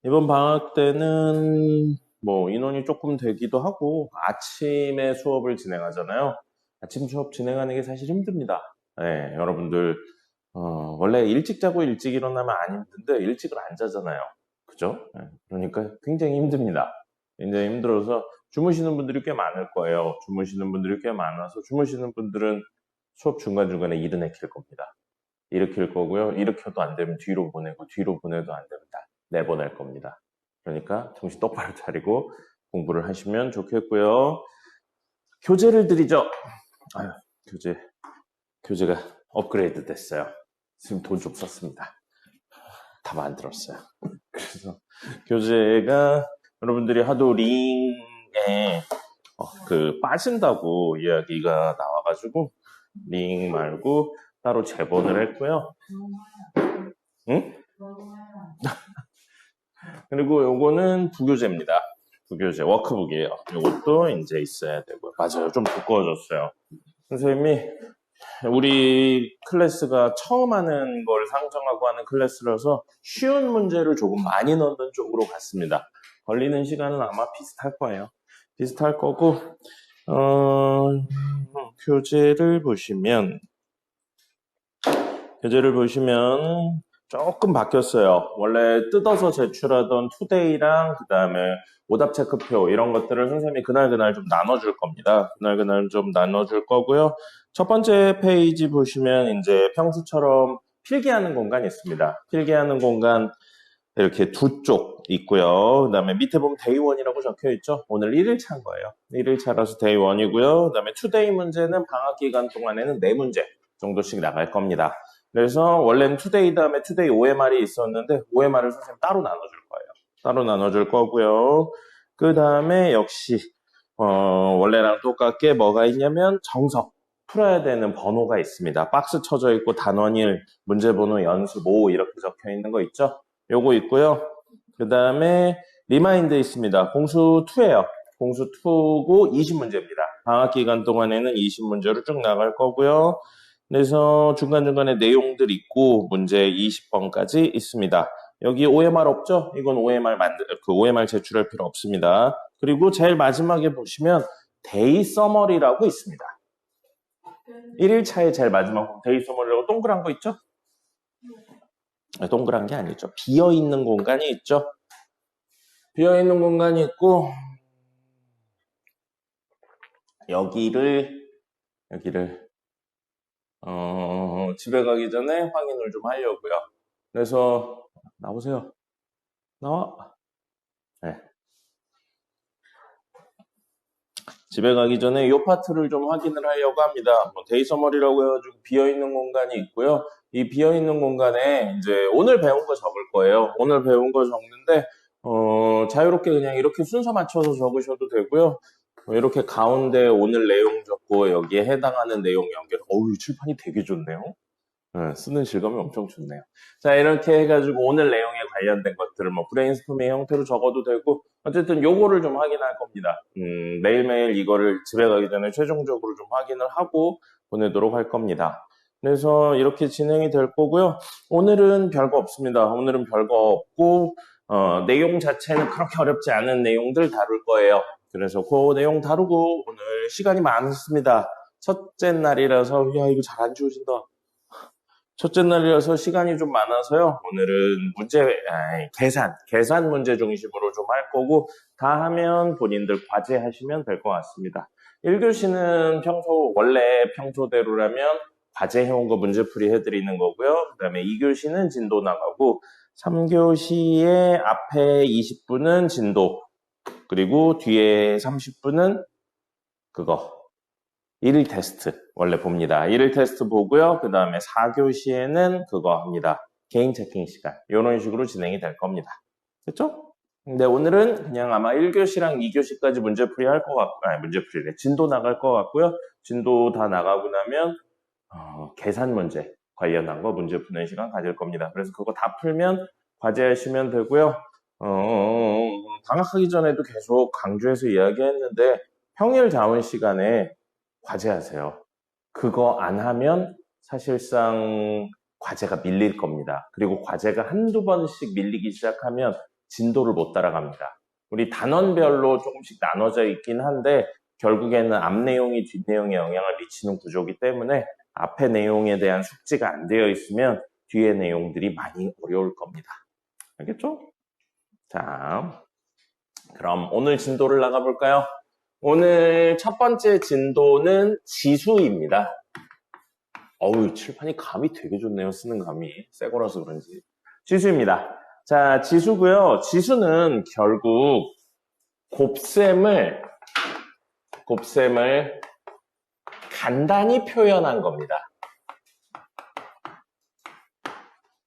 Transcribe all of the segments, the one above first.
이번 방학 때는 뭐 인원이 조금 되기도 하고 아침에 수업을 진행하잖아요. 아침 수업 진행하는 게 사실 힘듭니다. 네, 여러분들 원래 일찍 자고 일찍 일어나면 안 힘든데 일찍을 안 자잖아요. 그죠? 네, 그러니까 굉장히 힘듭니다. 굉장히 힘들어서 주무시는 분들이 꽤 많을 거예요. 주무시는 분들이 꽤 많아서 주무시는 분들은 수업 중간중간에 일어나킬 겁니다. 일으킬 거고요. 일으켜도 안 되면 뒤로 보내고 뒤로 보내도 안 되면 다 내보낼 겁니다. 그러니까 정신 똑바로 차리고 공부를 하시면 좋겠고요. 교재를 드리죠. 아유, 교재가 업그레이드 됐어요. 지금 돈 좀 썼습니다. 다 만들었어요. 그래서 교재가 여러분들이 하도 링에 빠진다고 이야기가 나와가지고 링 말고 따로 재본을 했고요. 응? 그리고 요거는 부교재입니다. 부교재, 워크북이에요. 요것도 이제 있어야 되고요. 맞아요. 좀 두꺼워졌어요. 선생님이 우리 클래스가 처음 하는 걸 상정하고 하는 클래스라서 쉬운 문제를 조금 많이 넣는 쪽으로 갔습니다. 걸리는 시간은 아마 비슷할 거예요. 비슷할 거고, 교재를 보시면 조금 바뀌었어요. 원래 뜯어서 제출하던 투데이랑 그 다음에 오답 체크표 이런 것들을 선생님이 그날 좀 나눠줄 겁니다. 그날 좀 나눠줄 거고요. 첫 번째 페이지 보시면 이제 평소처럼 필기하는 공간이 있습니다. 필기하는 공간 이렇게 두 쪽 있고요. 그 다음에 밑에 보면 데이 1이라고 적혀 있죠. 오늘 1일차인 거예요. 1일차라서 데이 1이고요. 그 다음에 투데이 문제는 방학 기간 동안에는 4문제 정도씩 나갈 겁니다. 그래서 원래는 투데이 다음에 투데이 OMR이 있었는데 OMR을 선생님 따로 나눠줄 거예요. 따로 나눠줄 거고요. 그 다음에 역시 원래랑 똑같게 뭐가 있냐면 정석 풀어야 되는 번호가 있습니다. 박스 쳐져 있고 단원일, 문제번호 연수, 모 이렇게 적혀 있는 거 있죠. 요거 있고요. 그 다음에 리마인드 있습니다. 공수 2예요. 공수 2고 20문제입니다. 방학 기간 동안에는 20문제로 쭉 나갈 거고요. 그래서 중간중간에 내용들 있고 문제 20번까지 있습니다. 여기 OMR 없죠? 이건 OMR 제출할 필요 없습니다. 그리고 제일 마지막에 보시면 데이 서머리라고 있습니다. 1일차에 제일 마지막 데이 서머리라고 동그란 거 있죠? 동그란 게 아니죠. 비어있는 공간이 있죠. 비어있는 공간이 있고 여기를 집에 가기 전에 확인을 좀 하려고요. 그래서 나오세요. 나와. 네. 집에 가기 전에 이 파트를 좀 확인을 하려고 합니다. 데이 서머리라고 해가지고 비어있는 공간이 있고요. 이 비어있는 공간에 이제 오늘 배운 거 적을 거예요. 오늘 배운 거 적는데 자유롭게 그냥 이렇게 순서 맞춰서 적으셔도 되고요. 이렇게 가운데 오늘 내용 적고 여기에 해당하는 내용 연결. 어우, 칠판이 되게 좋네요. 쓰는 실감이 엄청 좋네요. 자, 이렇게 해가지고 오늘 내용에 관련된 것들을 뭐 브레인스토밍 형태로 적어도 되고 어쨌든 요거를 좀 확인할 겁니다. 매일매일 이거를 집에 가기 전에 최종적으로 좀 확인을 하고 보내도록 할 겁니다. 그래서 이렇게 진행이 될 거고요. 오늘은 별거 없습니다. 오늘은 별거 없고 내용 자체는 그렇게 어렵지 않은 내용들 다룰 거예요. 그래서 그 내용 다루고 오늘 시간이 많습니다. 첫째 날이라서 야 이거 잘 안 지워진다. 첫째 날이라서 시간이 좀 많아서요. 오늘은 계산 문제 중심으로 좀 할 거고 다 하면 본인들 과제하시면 될 것 같습니다. 1교시는 원래 평소대로라면 과제해온 거 문제풀이 해드리는 거고요. 그 다음에 2교시는 진도 나가고 3교시의 앞에 20분은 진도 그리고 뒤에 30분은 그거 1일 테스트 원래 봅니다. 1일 테스트 보고요. 그 다음에 4교시에는 그거 합니다. 개인 체킹 시간. 이런 식으로 진행이 될 겁니다. 됐죠? 근데 오늘은 그냥 아마 1교시랑 2교시까지 문제풀이 할 것 같고, 문제풀이래. 진도 나갈 것 같고요. 진도 다 나가고 나면 계산 문제 관련한 거 문제 푸는 시간 가질 겁니다. 그래서 그거 다 풀면 과제하시면 되고요. 방학하기 전에도 계속 강조해서 이야기했는데 평일 자원 시간에 과제하세요. 그거 안 하면 사실상 과제가 밀릴 겁니다. 그리고 과제가 한두 번씩 밀리기 시작하면 진도를 못 따라갑니다. 우리 단원별로 조금씩 나눠져 있긴 한데 결국에는 앞 내용이 뒷 내용에 영향을 미치는 구조이기 때문에 앞에 내용에 대한 숙지가 안 되어 있으면 뒤에 내용들이 많이 어려울 겁니다. 알겠죠? 자, 그럼 오늘 진도를 나가볼까요? 오늘 첫 번째 진도는 지수입니다. 어우, 칠판이 감이 되게 좋네요. 쓰는 감이. 새 거라서 그런지. 지수입니다. 자, 지수고요. 지수는 결국 곱셈을 간단히 표현한 겁니다.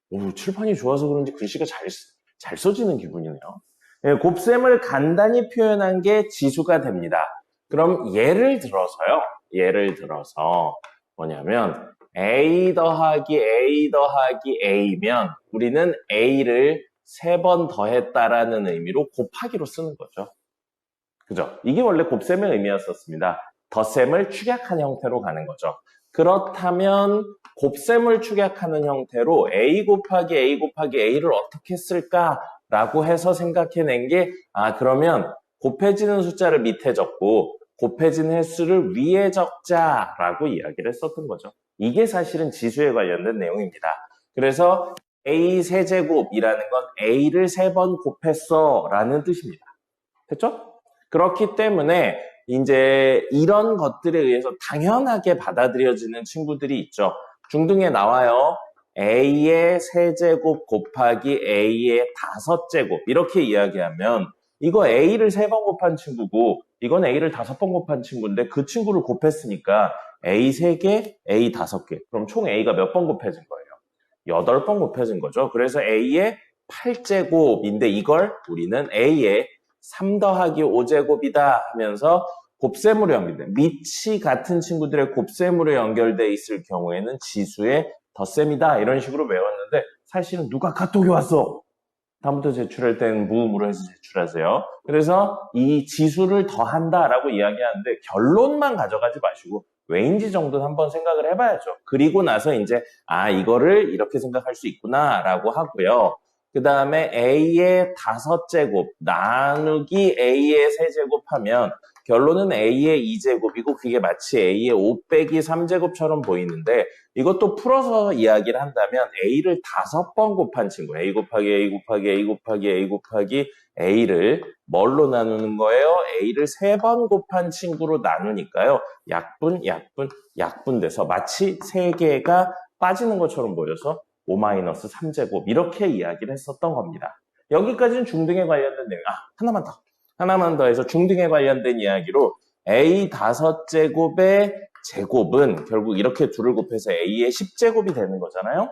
오, 칠판이 좋아서 그런지 글씨가 잘 써지는 기분이네요. 네, 곱셈을 간단히 표현한 게 지수가 됩니다. 그럼 예를 들어서 뭐냐면 A 더하기 A면 우리는 A를 3번 더했다라는 의미로 곱하기로 쓰는 거죠. 그죠? 이게 원래 곱셈의 의미였었습니다. 덧셈을 축약한 형태로 가는 거죠. 그렇다면 곱셈을 축약하는 형태로 A 곱하기 A를 어떻게 쓸까라고 해서 생각해낸 게 그러면 곱해지는 숫자를 밑에 적고 곱해진 횟수를 위에 적자라고 이야기를 했었던 거죠. 이게 사실은 지수에 관련된 내용입니다. 그래서 A 세제곱이라는 건 A를 3번 곱했어 라는 뜻입니다. 됐죠? 그렇기 때문에 이제 이런 것들에 의해서 당연하게 받아들여지는 친구들이 있죠. 중등에 나와요. A의 세제곱 곱하기 A의 5제곱 이렇게 이야기하면 이거 A를 3번 곱한 친구고 이건 A를 5번 곱한 친구인데 그 친구를 곱했으니까 A 3개, A 5개. 그럼 총 A가 몇 번 곱해진 거예요? 8번 곱해진 거죠. 그래서 A의 8제곱인데 이걸 우리는 A의 3 더하기 5제곱이다 하면서 곱셈으로 연결돼. 밑이 같은 친구들의 곱셈으로 연결돼 있을 경우에는 지수의 덧셈이다 이런 식으로 외웠는데 사실은 누가 카톡이 왔어? 다음부터 제출할 때는 무음으로 해서 제출하세요. 그래서 이 지수를 더한다라고 이야기하는데 결론만 가져가지 마시고 왜인지 정도는 한번 생각을 해봐야죠. 그리고 나서 이제 이거를 이렇게 생각할 수 있구나라고 하고요. 그 다음에 A의 5제곱 나누기 A의 3제곱 하면 결론은 A의 2제곱이고 그게 마치 A의 5 빼기 3제곱처럼 보이는데 이것도 풀어서 이야기를 한다면 A를 5번 곱한 친구 A 곱하기 A 곱하기 A 곱하기 A 곱하기 A를 뭘로 나누는 거예요? A를 3번 곱한 친구로 나누니까요. 약분 돼서 마치 3개가 빠지는 것처럼 보여서 5-3제곱 이렇게 이야기를 했었던 겁니다. 여기까지는 중등에 관련된 내용. 하나만 더 해서 중등에 관련된 이야기로 A 5제곱의 제곱은 결국 이렇게 둘을 곱해서 A의 10제곱이 되는 거잖아요.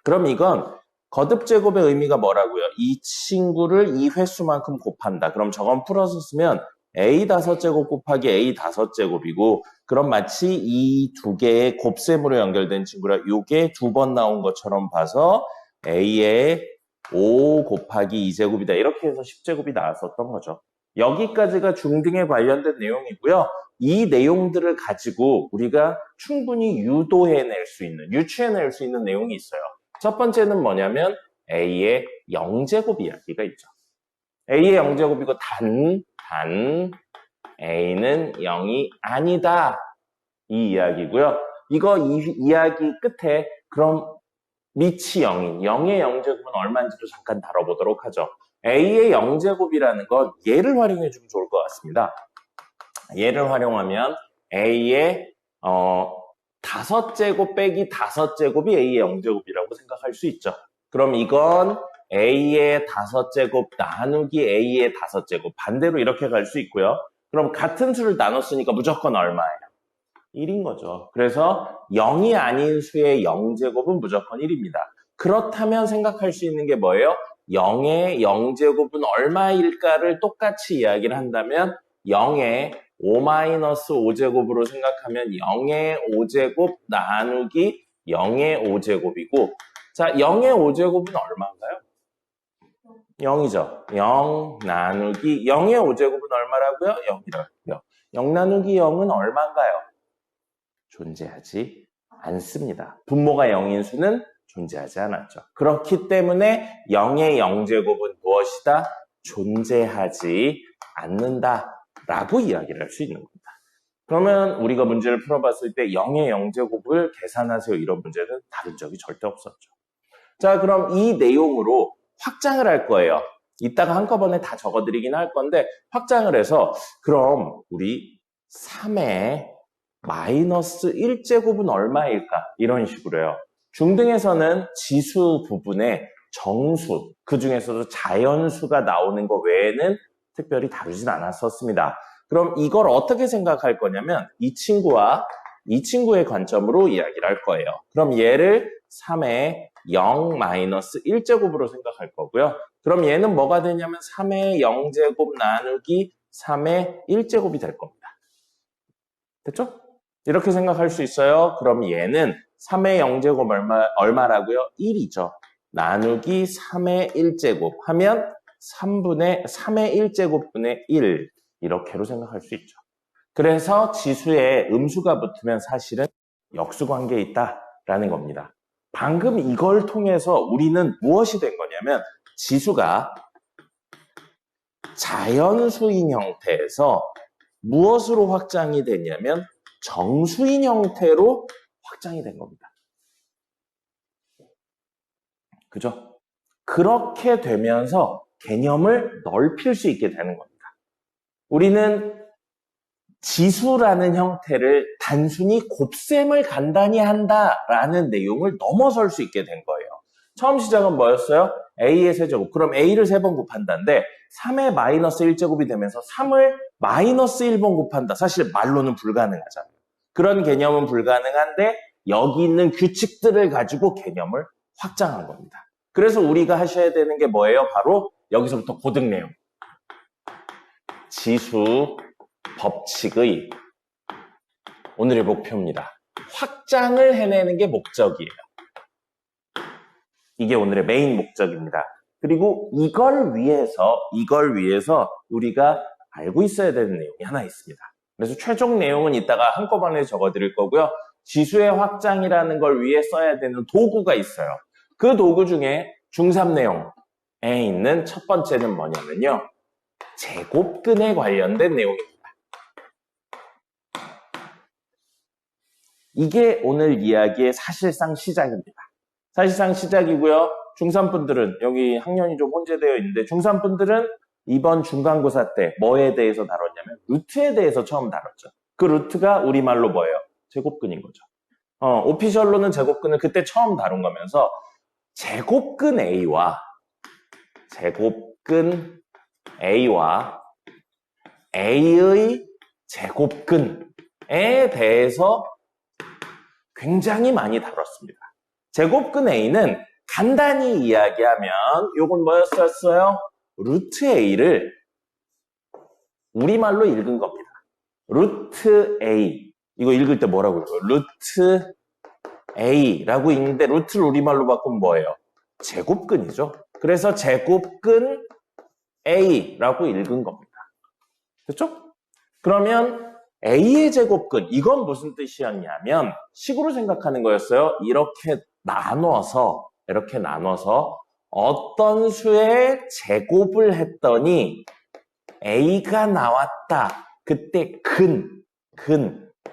그럼 이건 거듭제곱의 의미가 뭐라고요? 이 친구를 이 횟수만큼 곱한다. 그럼 저건 풀어서 쓰면 A 5제곱 곱하기 A 5제곱이고 그럼 마치 이 두 개의 곱셈으로 연결된 친구라 이게 2번 나온 것처럼 봐서 A의 5 곱하기 2제곱이다. 이렇게 해서 10제곱이 나왔었던 거죠. 여기까지가 중등에 관련된 내용이고요. 이 내용들을 가지고 우리가 충분히 유추해낼 수 있는 내용이 있어요. 첫 번째는 뭐냐면 A의 0제곱 이야기가 있죠. A의 0제곱이고 단 A는 0이 아니다. 이 이야기고요. 이거 이야기 끝에 그럼 밑이 0인 0의 0제곱은 얼마인지도 잠깐 다뤄보도록 하죠. A의 0제곱이라는 건 얘를 활용해 주면 좋을 것 같습니다. 얘를 활용하면 A의 5제곱 빼기 5제곱이 A의 0제곱이라고 생각할 수 있죠. 그럼 이건 A의 5제곱 나누기 A의 5제곱 반대로 이렇게 갈 수 있고요. 그럼 같은 수를 나눴으니까 무조건 얼마예요? 1인 거죠. 그래서 0이 아닌 수의 0제곱은 무조건 1입니다. 그렇다면 생각할 수 있는 게 뭐예요? 0의 0제곱은 얼마일까를 똑같이 이야기를 한다면 0의 5-5제곱으로 생각하면 0의 5제곱 나누기 0의 5제곱이고 자, 0의 5제곱은 얼마인가요? 0이죠. 0 나누기 0의 5제곱은 얼마라고요? 0이라고요. 0 나누기 0은 얼마인가요? 존재하지 않습니다. 분모가 0인 수는 존재하지 않았죠. 그렇기 때문에 0의 0제곱은 무엇이다? 존재하지 않는다라고 이야기를 할 수 있는 겁니다. 그러면 우리가 문제를 풀어봤을 때 0의 0제곱을 계산하세요. 이런 문제는 다룬 적이 절대 없었죠. 자, 그럼 이 내용으로 확장을 할 거예요. 이따가 한꺼번에 다 적어드리긴 할 건데 확장을 해서 그럼 우리 3의 마이너스 1제곱은 얼마일까? 이런 식으로요. 중등에서는 지수 부분에 정수, 그 중에서도 자연수가 나오는 것 외에는 특별히 다루진 않았었습니다. 그럼 이걸 어떻게 생각할 거냐면 이 친구와 이 친구의 관점으로 이야기를 할 거예요. 그럼 얘를 3의 0 마이너스 1제곱으로 생각할 거고요. 그럼 얘는 뭐가 되냐면 3의 0제곱 나누기 3의 1제곱이 될 겁니다. 됐죠? 이렇게 생각할 수 있어요. 그럼 얘는 3의 0제곱 얼마라고요? 1이죠. 나누기 3의 1제곱 하면 3의 1제곱분의 1 이렇게로 생각할 수 있죠. 그래서 지수에 음수가 붙으면 사실은 역수관계에 있다라는 겁니다. 방금 이걸 통해서 우리는 무엇이 된 거냐면 지수가 자연수인 형태에서 무엇으로 확장이 됐냐면 정수인 형태로 확장이 된 겁니다. 그죠? 그렇게 되면서 개념을 넓힐 수 있게 되는 겁니다. 우리는 지수라는 형태를 단순히 곱셈을 간단히 한다라는 내용을 넘어설 수 있게 된 거예요. 처음 시작은 뭐였어요? A의 세제곱. 그럼 A를 3번 곱한다인데 3의 마이너스 1제곱이 되면서 3을 마이너스 1번 곱한다. 사실 말로는 불가능하잖아요. 그런 개념은 불가능한데 여기 있는 규칙들을 가지고 개념을 확장한 겁니다. 그래서 우리가 하셔야 되는 게 뭐예요? 바로 여기서부터 고등 내용. 지수 법칙의 오늘의 목표입니다. 확장을 해내는 게 목적이에요. 이게 오늘의 메인 목적입니다. 그리고 이걸 위해서 우리가 알고 있어야 되는 내용이 하나 있습니다. 그래서 최종 내용은 이따가 한꺼번에 적어드릴 거고요. 지수의 확장이라는 걸 위해 써야 되는 도구가 있어요. 그 도구 중에 중3 내용에 있는 첫 번째는 뭐냐면요. 제곱근에 관련된 내용입니다. 이게 오늘 이야기의 사실상 시작입니다. 사실상 시작이고요. 중3 분들은 여기 학년이 좀 혼재되어 있는데 중3 분들은 이번 중간고사 때 뭐에 대해서 다뤘냐면 루트에 대해서 처음 다뤘죠. 그 루트가 우리말로 뭐예요? 제곱근인 거죠. 오피셜로는 제곱근을 그때 처음 다룬 거면서 제곱근 A와 A의 제곱근에 대해서 굉장히 많이 다뤘습니다. 제곱근 A는 간단히 이야기하면 요건 뭐였었어요? 루트 A를 우리말로 읽은 겁니다. 루트 A. 이거 읽을 때 뭐라고 읽어요? 루트 A라고 읽는데 루트를 우리말로 바꾸면 뭐예요? 제곱근이죠. 그래서 제곱근 A라고 읽은 겁니다. 됐죠? 그러면 A의 제곱근, 이건 무슨 뜻이었냐면 식으로 생각하는 거였어요. 이렇게 나눠서 어떤 수의 제곱을 했더니 A가 나왔다. 그때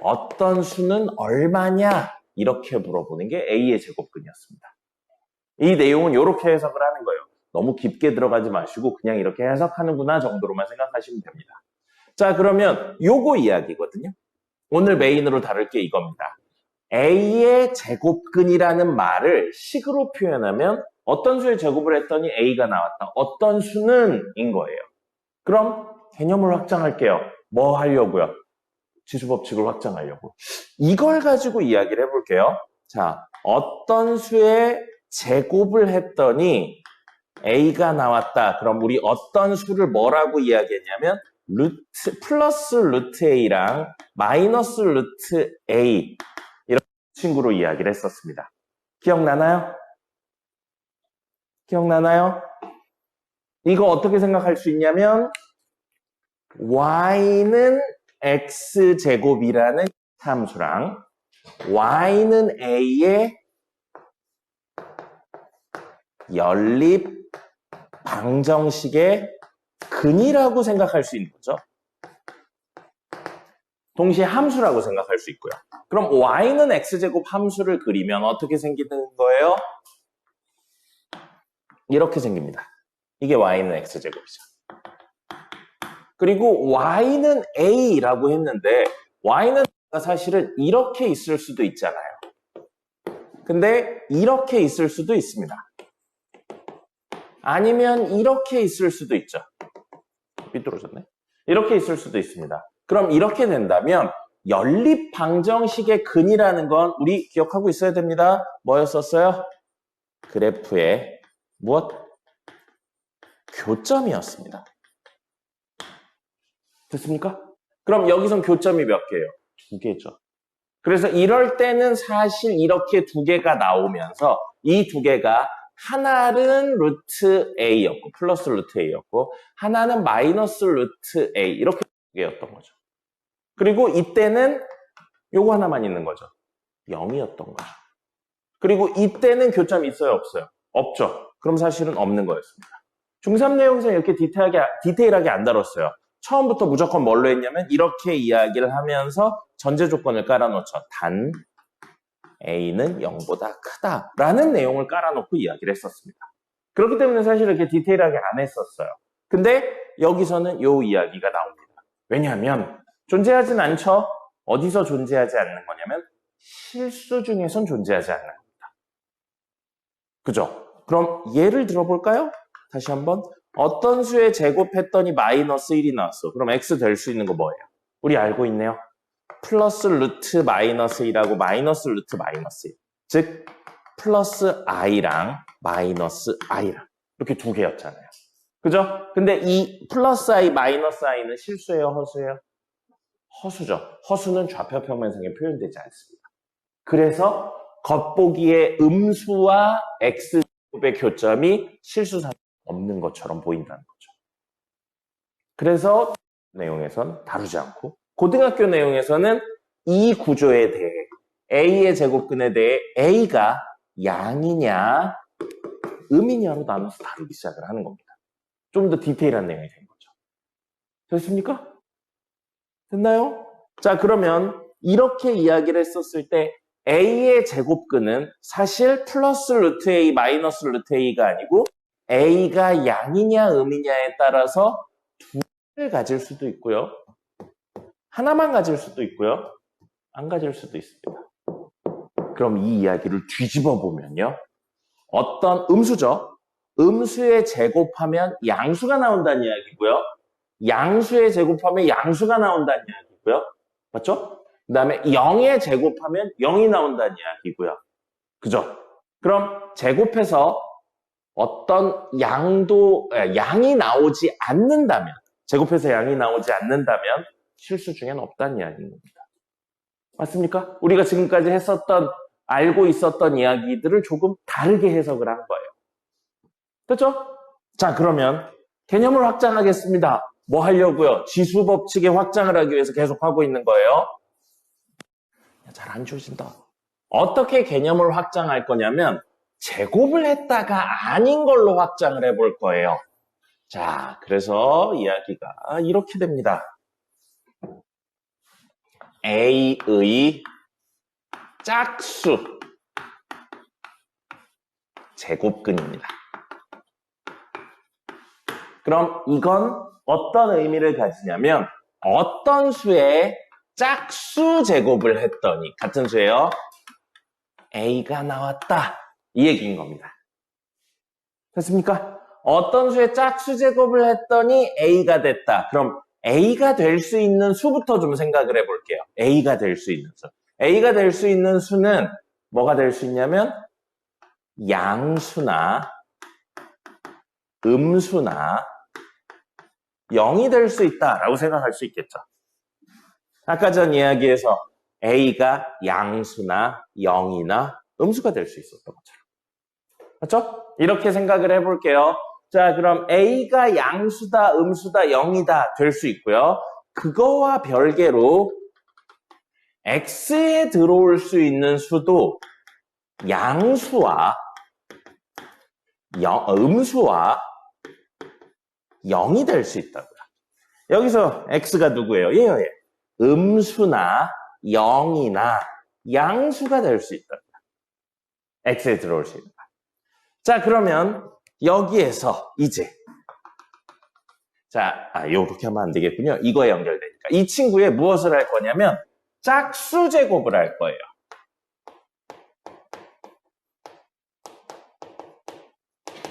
어떤 수는 얼마냐? 이렇게 물어보는 게 A의 제곱근이었습니다. 이 내용은 이렇게 해석을 하는 거예요. 너무 깊게 들어가지 마시고 그냥 이렇게 해석하는구나 정도로만 생각하시면 됩니다. 자, 그러면 요거 이야기거든요. 오늘 메인으로 다룰 게 이겁니다. A의 제곱근이라는 말을 식으로 표현하면 어떤 수의 제곱을 했더니 A가 나왔다. 어떤 수는 인 거예요. 그럼 개념을 확장할게요. 뭐 하려고요? 지수법칙을 확장하려고. 이걸 가지고 이야기를 해볼게요. 자, 어떤 수의 제곱을 했더니 A가 나왔다. 그럼 우리 어떤 수를 뭐라고 이야기했냐면 플러스 루트 A랑 마이너스 루트 A 이런 친구로 이야기를 했었습니다. 기억나나요? 이거 어떻게 생각할 수 있냐면 y는 x제곱이라는 함수랑 y는 a의 연립 방정식의 근이라고 생각할 수 있는 거죠. 동시에 함수라고 생각할 수 있고요. 그럼 y는 x제곱 함수를 그리면 어떻게 생기는 거예요? 이렇게 생깁니다. 이게 y는 x제곱이죠. 그리고 y는 a라고 했는데 y는 사실은 이렇게 있을 수도 있잖아요. 근데 이렇게 있을 수도 있습니다. 아니면 이렇게 있을 수도 있죠. 삐뚤어졌네. 이렇게 있을 수도 있습니다. 그럼 이렇게 된다면 연립 방정식의 근이라는 건 우리 기억하고 있어야 됩니다. 뭐였었어요? 그래프의 무엇? 교점이었습니다. 됐습니까? 그럼 여기선 교점이 몇 개예요? 2개죠. 그래서 이럴 때는 사실 이렇게 2개가 나오면서 이 2개가 하나는 루트 a였고 플러스 루트 a였고 하나는 마이너스 루트 a 이렇게 2개였던 거죠. 그리고 이때는 요거 하나만 있는 거죠. 0이었던 거죠. 그리고 이때는 교점이 있어요? 없어요? 없죠. 그럼 사실은 없는 거였습니다. 중3 내용에서 이렇게 디테일하게 안 다뤘어요. 처음부터 무조건 뭘로 했냐면 이렇게 이야기를 하면서 전제 조건을 깔아놓죠. 단 A는 0보다 크다라는 내용을 깔아놓고 이야기를 했었습니다. 그렇기 때문에 사실 이렇게 디테일하게 안 했었어요. 근데 여기서는 요 이야기가 나옵니다. 왜냐하면 존재하진 않죠. 어디서 존재하지 않는 거냐면 실수 중에선 존재하지 않는 겁니다. 그죠? 그럼 예를 들어볼까요? 다시 한번. 어떤 수에 제곱했더니 마이너스 1이 나왔어. 그럼 x 될 수 있는 거 뭐예요? 우리 알고 있네요. 플러스 루트 마이너스 1하고 마이너스 루트 마이너스 1. 즉 플러스 i랑 마이너스 i랑 이렇게 2개였잖아요. 그죠? 근데 이 플러스 i 마이너스 i는 실수예요? 허수예요? 허수죠. 허수는 좌표 평면상에 표현되지 않습니다. 그래서 겉보기에 음수와 x제곱의 교점이 실수상 없는 것처럼 보인다는 거죠. 그래서 내용에선 다루지 않고 고등학교 내용에서는 이 구조에 대해 a의 제곱근에 대해 a가 양이냐 음이냐로 나눠서 다루기 시작을 하는 겁니다. 좀 더 디테일한 내용이 된 거죠. 됐습니까? 됐나요? 자, 그러면 이렇게 이야기를 했었을 때 a의 제곱근은 사실 플러스 루트 a 마이너스 루트 a가 아니고 a가 양이냐 음이냐에 따라서 2개를 가질 수도 있고요. 하나만 가질 수도 있고요. 안 가질 수도 있습니다. 그럼 이 이야기를 뒤집어 보면요. 어떤 음수죠. 음수에 제곱하면 양수가 나온다는 이야기고요. 양수에 제곱하면 양수가 나온다는 이야기고요. 맞죠? 그 다음에 0에 제곱하면 0이 나온다는 이야기고요. 그죠? 그럼 제곱해서 어떤 양이 나오지 않는다면, 제곱해서 양이 나오지 않는다면 실수 중에는 없다는 이야기인 겁니다. 맞습니까? 우리가 지금까지 알고 있었던 이야기들을 조금 다르게 해석을 한 거예요. 그렇죠? 자, 그러면 개념을 확장하겠습니다. 뭐 하려고요? 지수 법칙의 확장을 하기 위해서 계속 하고 있는 거예요. 잘 안 주어진다. 어떻게 개념을 확장할 거냐면 제곱을 했다가 아닌 걸로 확장을 해볼 거예요. 자, 그래서 이야기가 이렇게 됩니다. A의 짝수 제곱근입니다. 그럼 이건 어떤 의미를 가지냐면 어떤 수의 짝수 제곱을 했더니 같은 수예요. A가 나왔다. 이 얘기인 겁니다. 됐습니까? 어떤 수의 짝수 제곱을 했더니 A가 됐다. 그럼 A가 될 수 있는 수부터 좀 생각을 해볼게요. A가 될 수 있는 수. A가 될 수 있는 수는 뭐가 될 수 있냐면 양수나 음수나 0이 될 수 있다라고 생각할 수 있겠죠. 아까 전 이야기에서 A가 양수나 0이나 음수가 될 수 있었던 것처럼. 맞죠? 이렇게 생각을 해볼게요. 자, 그럼 A가 양수다, 음수다, 0이다 될 수 있고요. 그거와 별개로 X에 들어올 수 있는 수도 양수와 음수와 0이 될 수 있다고요. 여기서 x가 누구예요? 얘요, 얘. 음수나 0이나 양수가 될 수 있다고요. x에 들어올 수 있는 거. 자, 그러면 여기에서 이제 요렇게 하면 안 되겠군요. 이거에 연결되니까. 이 친구의 무엇을 할 거냐면 짝수 제곱을 할 거예요.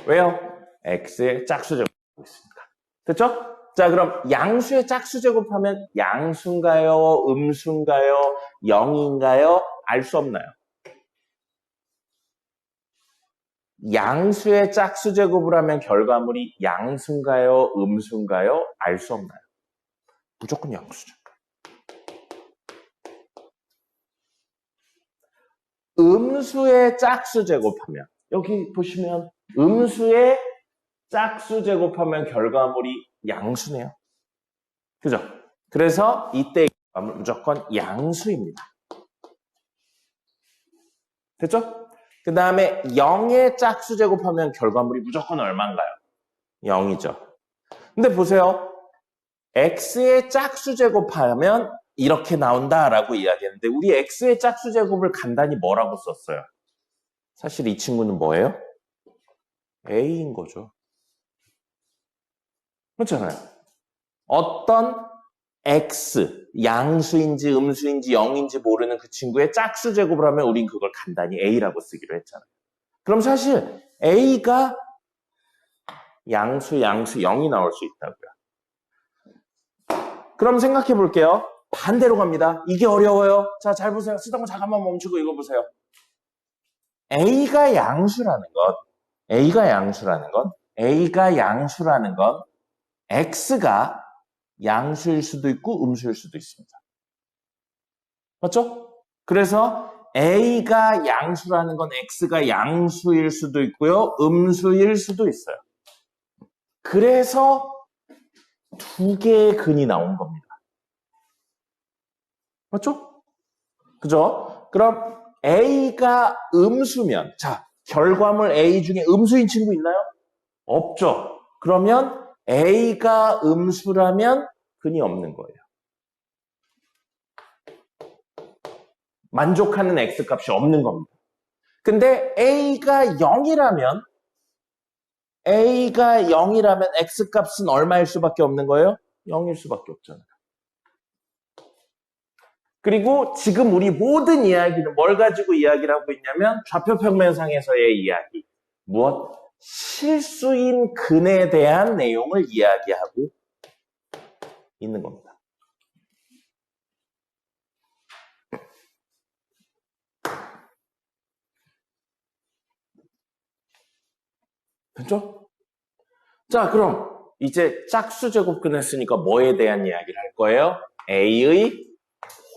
왜요? x의 짝수 제곱하고 있으니까. 됐죠? 자, 그럼 양수의 짝수 제곱하면 양수인가요? 음수인가요? 0인가요? 알 수 없나요? 양수의 짝수 제곱을 하면 결과물이 양수인가요? 음수인가요? 알 수 없나요? 무조건 양수죠. 음수의 짝수 제곱하면 여기 보시면 음수의 짝수 제곱하면 결과물이 양수네요. 그죠? 그래서 이때 결과물 무조건 양수입니다. 됐죠? 그 다음에 0의 짝수 제곱하면 결과물이 무조건 얼마인가요? 0이죠. 근데 보세요. x의 짝수 제곱하면 이렇게 나온다라고 이야기했는데 우리 x의 짝수 제곱을 간단히 뭐라고 썼어요? 사실 이 친구는 뭐예요? a인 거죠. 그렇잖아요. 어떤 x, 양수인지 음수인지 0인지 모르는 그 친구의 짝수 제곱을 하면 우린 그걸 간단히 a라고 쓰기로 했잖아요. 그럼 사실 a가 양수 0이 나올 수 있다고요. 그럼 생각해 볼게요. 반대로 갑니다. 이게 어려워요. 자, 잘 보세요. 쓰던 거 잠깐만 멈추고 읽어보세요. A가 양수라는 건 X가 양수일 수도 있고 음수일 수도 있습니다. 맞죠? 그래서 A가 양수라는 건 X가 양수일 수도 있고요. 음수일 수도 있어요. 그래서 두 개의 근이 나온 겁니다. 맞죠? 그죠? 그럼 A가 음수면, 자, 결과물 A 중에 음수인 친구 있나요? 없죠. 그러면 A가 음수라면 근이 없는 거예요. 만족하는 X값이 없는 겁니다. 근데 A가 0이라면 X값은 얼마일 수밖에 없는 거예요? 0일 수밖에 없잖아요. 그리고 지금 우리 모든 이야기는 뭘 가지고 이야기를 하고 있냐면 좌표평면상에서의 이야기. 무엇? 실수인 근에 대한 내용을 이야기하고 있는 겁니다. 됐죠? 자, 그럼 이제 짝수 제곱근 했으니까 뭐에 대한 이야기를 할 거예요? A의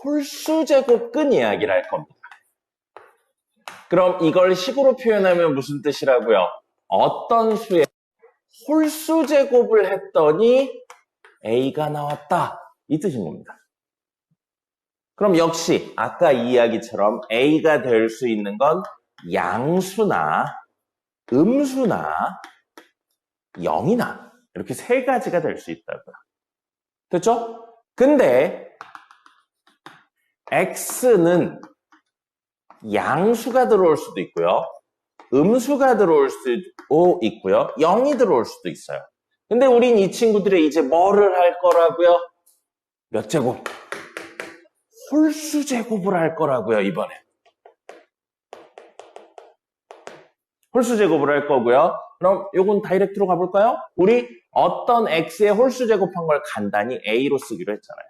홀수 제곱근 이야기를 할 겁니다. 그럼 이걸 식으로 표현하면 무슨 뜻이라고요? 어떤 수의 홀수 제곱을 했더니 A가 나왔다. 이 뜻인 겁니다. 그럼 역시 아까 이 이야기처럼 A가 될 수 있는 건 양수나 음수나 0이나 이렇게 세 가지가 될 수 있다고요. 됐죠? 근데 X는 양수가 들어올 수도 있고요. 음수가 들어올 수도 있고요. 0이 들어올 수도 있어요. 근데 우린 이 친구들의 이제 뭐를 할 거라고요? 몇 제곱? 홀수 제곱을 할 거라고요, 이번에. 홀수 제곱을 할 거고요. 그럼 요건 다이렉트로 가볼까요? 우리 어떤 x의 홀수 제곱한 걸 간단히 a로 쓰기로 했잖아요.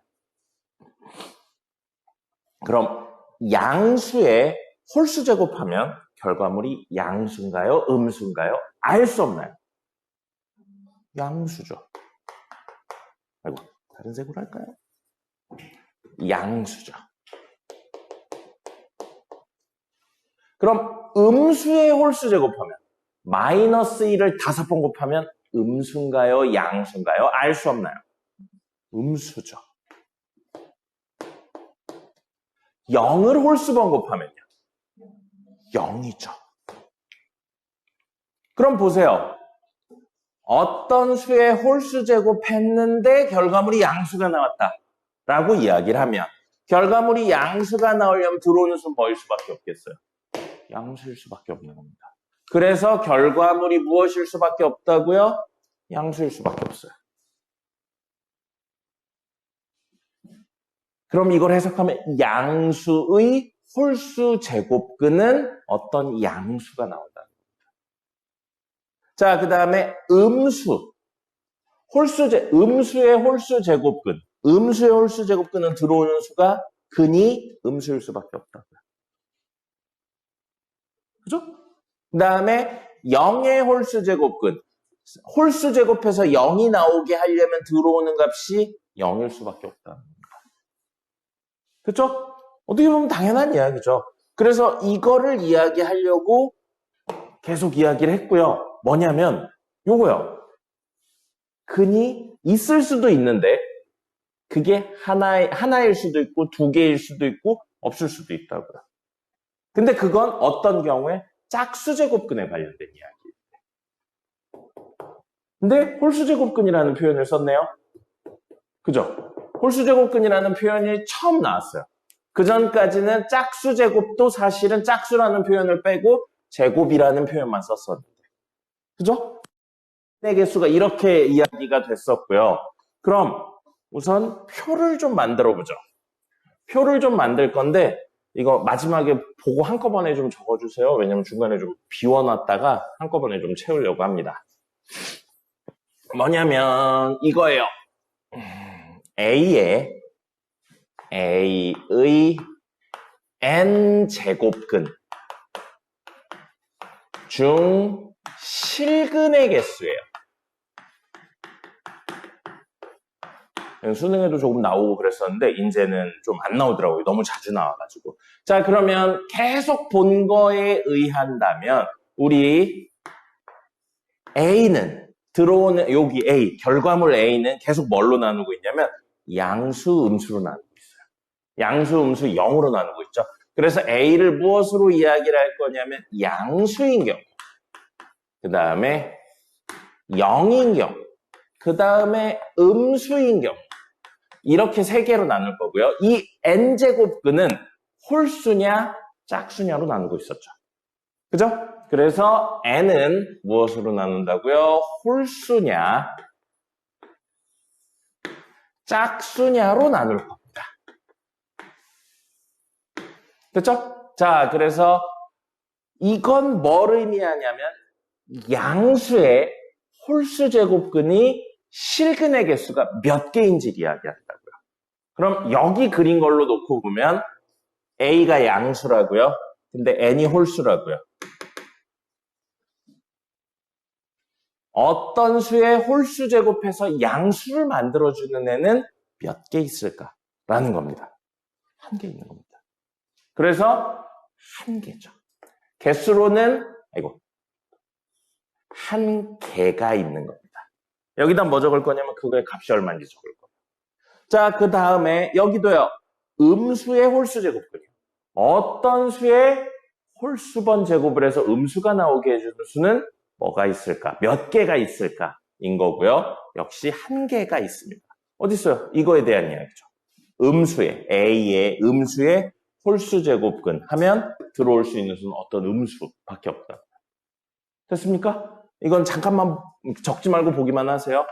그럼 양수의 홀수 제곱하면 결과물이 양수인가요? 음수인가요? 알 수 없나요? 양수죠. 아이고, 다른 색으로 할까요? 양수죠. 그럼 음수의 홀수 제곱하면 마이너스 1을 5번 곱하면 음수인가요? 양수인가요? 알 수 없나요? 음수죠. 0을 홀수번 곱하면요. 0이죠. 그럼 보세요. 어떤 수의 홀수 제곱했는데 결과물이 양수가 나왔다 라고 이야기를 하면 결과물이 양수가 나오려면 들어오는 수는 뭐일 수밖에 없겠어요? 양수일 수밖에 없는 겁니다. 그래서 결과물이 무엇일 수밖에 없다고요? 양수일 수밖에 없어요. 그럼 이걸 해석하면 양수의 홀수 제곱근은 어떤 양수가 나온다는 겁니다. 자, 그 다음에 음수. 음수의 홀수 제곱근. 음수의 홀수 제곱근은 들어오는 수가 근이 음수일 수밖에 없다고요. 그죠? 그 다음에 0의 홀수 제곱근. 홀수 제곱해서 0이 나오게 하려면 들어오는 값이 0일 수밖에 없다는 겁니다. 그렇죠? 어떻게 보면 당연한 이야기죠. 그래서 이거를 이야기하려고 계속 이야기를 했고요. 뭐냐면 요거요. 근이 있을 수도 있는데 그게 하나일 수도 있고 두 개일 수도 있고 없을 수도 있다고요. 근데 그건 어떤 경우에 짝수제곱근에 관련된 이야기예요. 근데 홀수제곱근이라는 표현을 썼네요. 그죠? 홀수제곱근이라는 표현이 처음 나왔어요. 그 전까지는 짝수제곱도 사실은 짝수라는 표현을 빼고 제곱이라는 표현만 썼었는데. 그죠? 네 개수가 이렇게 이야기가 됐었고요. 그럼 우선 표를 좀 만들어 보죠. 표를 좀 만들 건데 이거 마지막에 보고 한꺼번에 좀 적어주세요. 왜냐면 중간에 좀 비워놨다가 한꺼번에 좀 채우려고 합니다. 뭐냐면 이거예요. A의 n제곱근 중 실근의 개수예요. 수능에도 조금 나오고 그랬었는데 이제는 좀 안 나오더라고요. 너무 자주 나와가지고. 자, 그러면 계속 본 거에 의한다면 우리 A는 들어오는 여기 A, 결과물 A는 계속 뭘로 나누고 있냐면 양수, 음수로 나누고 있어요. 양수, 음수 0으로 나누고 있죠. 그래서 A를 무엇으로 이야기를 할 거냐면 양수인 경우, 그 다음에 0인 경우, 그 다음에 음수인 경우 이렇게 세 개로 나눌 거고요. 이 n제곱근은 홀수냐 짝수냐로 나누고 있었죠. 그죠? 그래서 n은 무엇으로 나눈다고요? 홀수냐 짝수냐로 나눌 겁니다. 됐죠? 자, 그래서 이건 뭘 의미하냐면 양수의 홀수 제곱근이 실근의 개수가 몇 개인지를 이야기한다고요. 그럼 여기 그린 걸로 놓고 보면 A가 양수라고요. 근데 N이 홀수라고요. 어떤 수의 홀수 제곱해서 양수를 만들어주는 애는 몇 개 있을까라는 겁니다. 한 개 있는 겁니다. 그래서 한 개죠. 개수로는 한 개가 있는 겁니다. 여기다 뭐 적을 거냐면 그거의 값이 얼마인지 적을 거예요. 자, 그 다음에 여기도요. 음수의 홀수 제곱근이요. 어떤 수의 홀수번 제곱을 해서 음수가 나오게 해주는 수는 뭐가 있을까? 몇 개가 있을까? 인 거고요. 역시 한 개가 있습니다. 어디 있어요? 이거에 대한 이야기죠. 음수의 A의 음수의 홀수 제곱근 하면 들어올 수 있는 수는 어떤 음수밖에 없다. 됐습니까? 이건 잠깐만 적지 말고 보기만 하세요.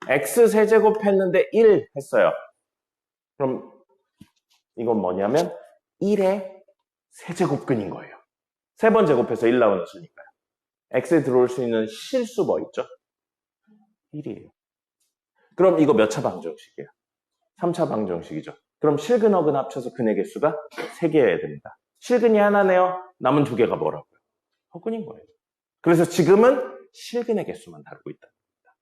x 세제곱 했는데 1 했어요. 그럼 이건 뭐냐면 1의 세제곱근인 거예요. 3번 제곱해서 1 나오는 수니까요. x에 들어올 수 있는 실수 뭐 있죠? 1이에요. 그럼 이거 몇 차 방정식이에요? 3차 방정식이죠. 그럼 실근어근 합쳐서 근의 개수가 3개여야 됩니다. 실근이 하나네요. 남은 2개가 뭐라고요? 허근인 거예요. 그래서 지금은 실근의 개수만 다루고 있다는 겁니다.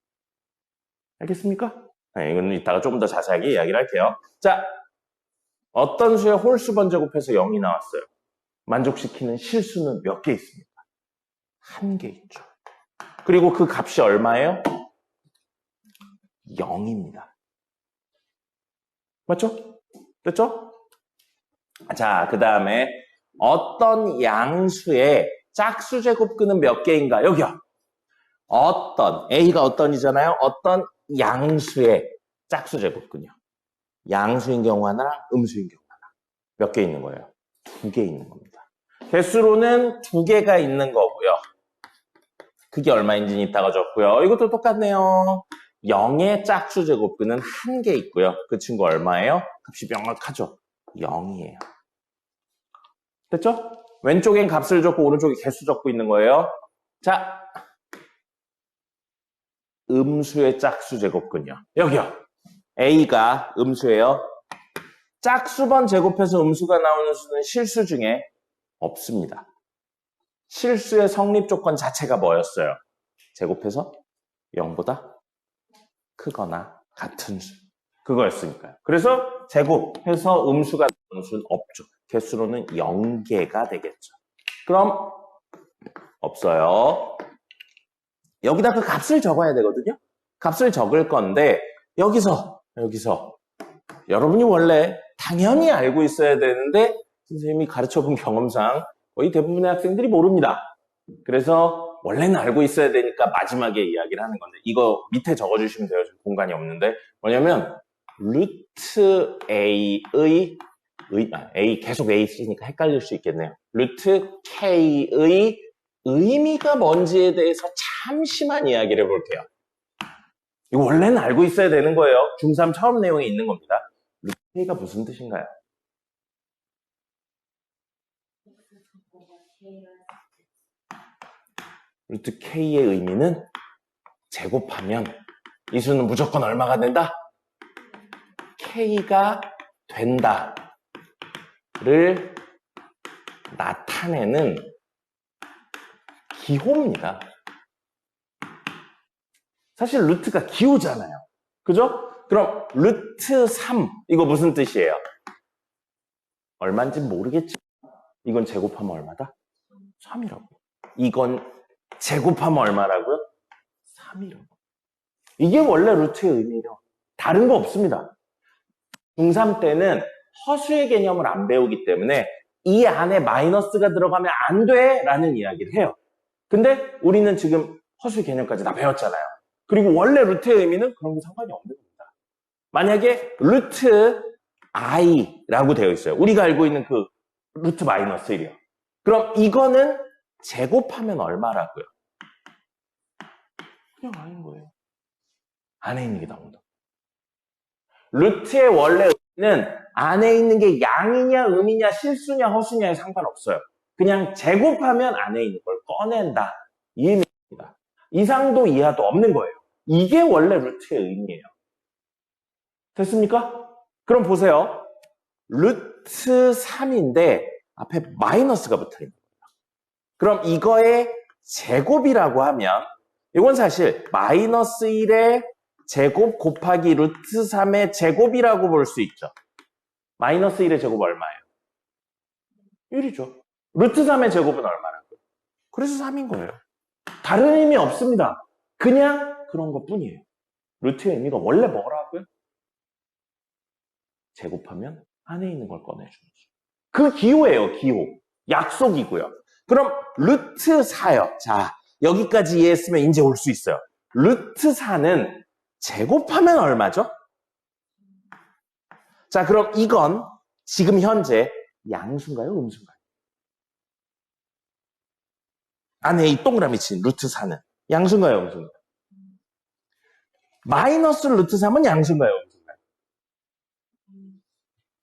알겠습니까? 네, 이건 이따가 좀 더 자세하게 이야기를 할게요. 자, 어떤 수의 홀수번 제곱해서 0이 나왔어요. 만족시키는 실수는 몇 개 있습니까? 한 개 있죠. 그리고 그 값이 얼마예요? 0입니다. 맞죠? 됐죠? 자, 그 다음에 어떤 양수의 짝수 제곱근은 몇 개인가? 여기요. A가 어떤이잖아요. 어떤 양수의 짝수 제곱근요. 양수인 경우 하나, 음수인 경우 하나. 몇 개 있는 거예요? 2개 있는 겁니다. 개수로는 2개가 있는 거고요. 그게 얼마인지는 이따가 줬고요. 이것도 똑같네요. 0의 짝수 제곱근은 1개 있고요. 그 친구 얼마예요? 값이 명확하죠? 0이에요. 됐죠? 왼쪽엔 값을 적고 오른쪽에 개수 적고 있는 거예요. 자, 음수의 짝수 제곱근요. 여기요. A가 음수예요. 짝수번 제곱해서 음수가 나오는 수는 실수 중에 없습니다. 실수의 성립 조건 자체가 뭐였어요? 제곱해서 0보다 크거나 같은 수. 그거였으니까요. 그래서 제곱해서 음수가 나오는 수는 없죠. 개수로는 0개가 되겠죠. 그럼 없어요. 여기다 그 값을 적어야 되거든요. 값을 적을 건데 여기서 여러분이 원래 당연히 알고 있어야 되는데 선생님이 가르쳐본 경험상 거의 대부분의 학생들이 모릅니다. 그래서 원래는 알고 있어야 되니까 마지막에 이야기를 하는 건데 이거 밑에 적어주시면 돼요. 지금 공간이 없는데 뭐냐면 루트 A의 A 계속 A 쓰니까 헷갈릴 수 있겠네요. 루트 K의 의미가 뭔지에 대해서 잠시만 이야기를 해볼게요. 이거 원래는 알고 있어야 되는 거예요. 중3 처음 내용에 있는 겁니다. 루트 K가 무슨 뜻인가요? 루트 K의 의미는 제곱하면 이 수는 무조건 얼마가 된다? K가 된다를 나타내는 기호입니다. 사실 루트가 기호잖아요. 그죠? 그럼 루트 3 이거 무슨 뜻이에요? 얼마인지 모르겠지만 이건 제곱하면 얼마다? 3이라고. 이건 제곱하면 얼마라고요? 3이라고. 이게 원래 루트의 의미예요. 다른 거 없습니다. 중3 때는 허수의 개념을 안 배우기 때문에 이 안에 마이너스가 들어가면 안 돼 라는 이야기를 해요. 근데 우리는 지금 허수의 개념까지 다 배웠잖아요. 그리고 원래 루트의 의미는 그런 게 상관이 없는 겁니다. 만약에 루트 i라고 되어 있어요. 우리가 알고 있는 그 루트 마이너스 1이요. 그럼 이거는 제곱하면 얼마라고요? 그냥 아닌 거예요. 안에 있는 게 나온다. 루트의 원래 의미는 안에 있는 게 양이냐 음이냐 실수냐 허수냐에 상관없어요. 그냥 제곱하면 안에 있는 걸 꺼낸다. 이 의미입니다. 이상도 이하도 없는 거예요. 이게 원래 루트의 의미예요. 됐습니까? 그럼 보세요. 루트 3인데 앞에 마이너스가 붙어 있는 거예요. 그럼 이거의 제곱이라고 하면 이건 사실 마이너스 1의 제곱 곱하기 루트 3의 제곱이라고 볼 수 있죠. 마이너스 1의 제곱 얼마예요? 1이죠. 루트 3의 제곱은 얼마라고요? 그래서 3인 거예요. 다른 의미 없습니다. 그냥 그런 것 뿐이에요. 루트의 의미가 원래 뭐라고요? 제곱하면 안에 있는 걸 꺼내주는 거죠. 그 기호예요, 기호. 약속이고요. 그럼 루트 4요. 자, 여기까지 이해했으면 이제 올 수 있어요. 루트 4는 제곱하면 얼마죠? 자, 그럼 이건 지금 현재 양수인가요? 음수인가요? 안에 이 동그라미 친 루트 4는 양수인가요? 음수인가요? 마이너스 루트 3은 양수인가요? 음수인가요?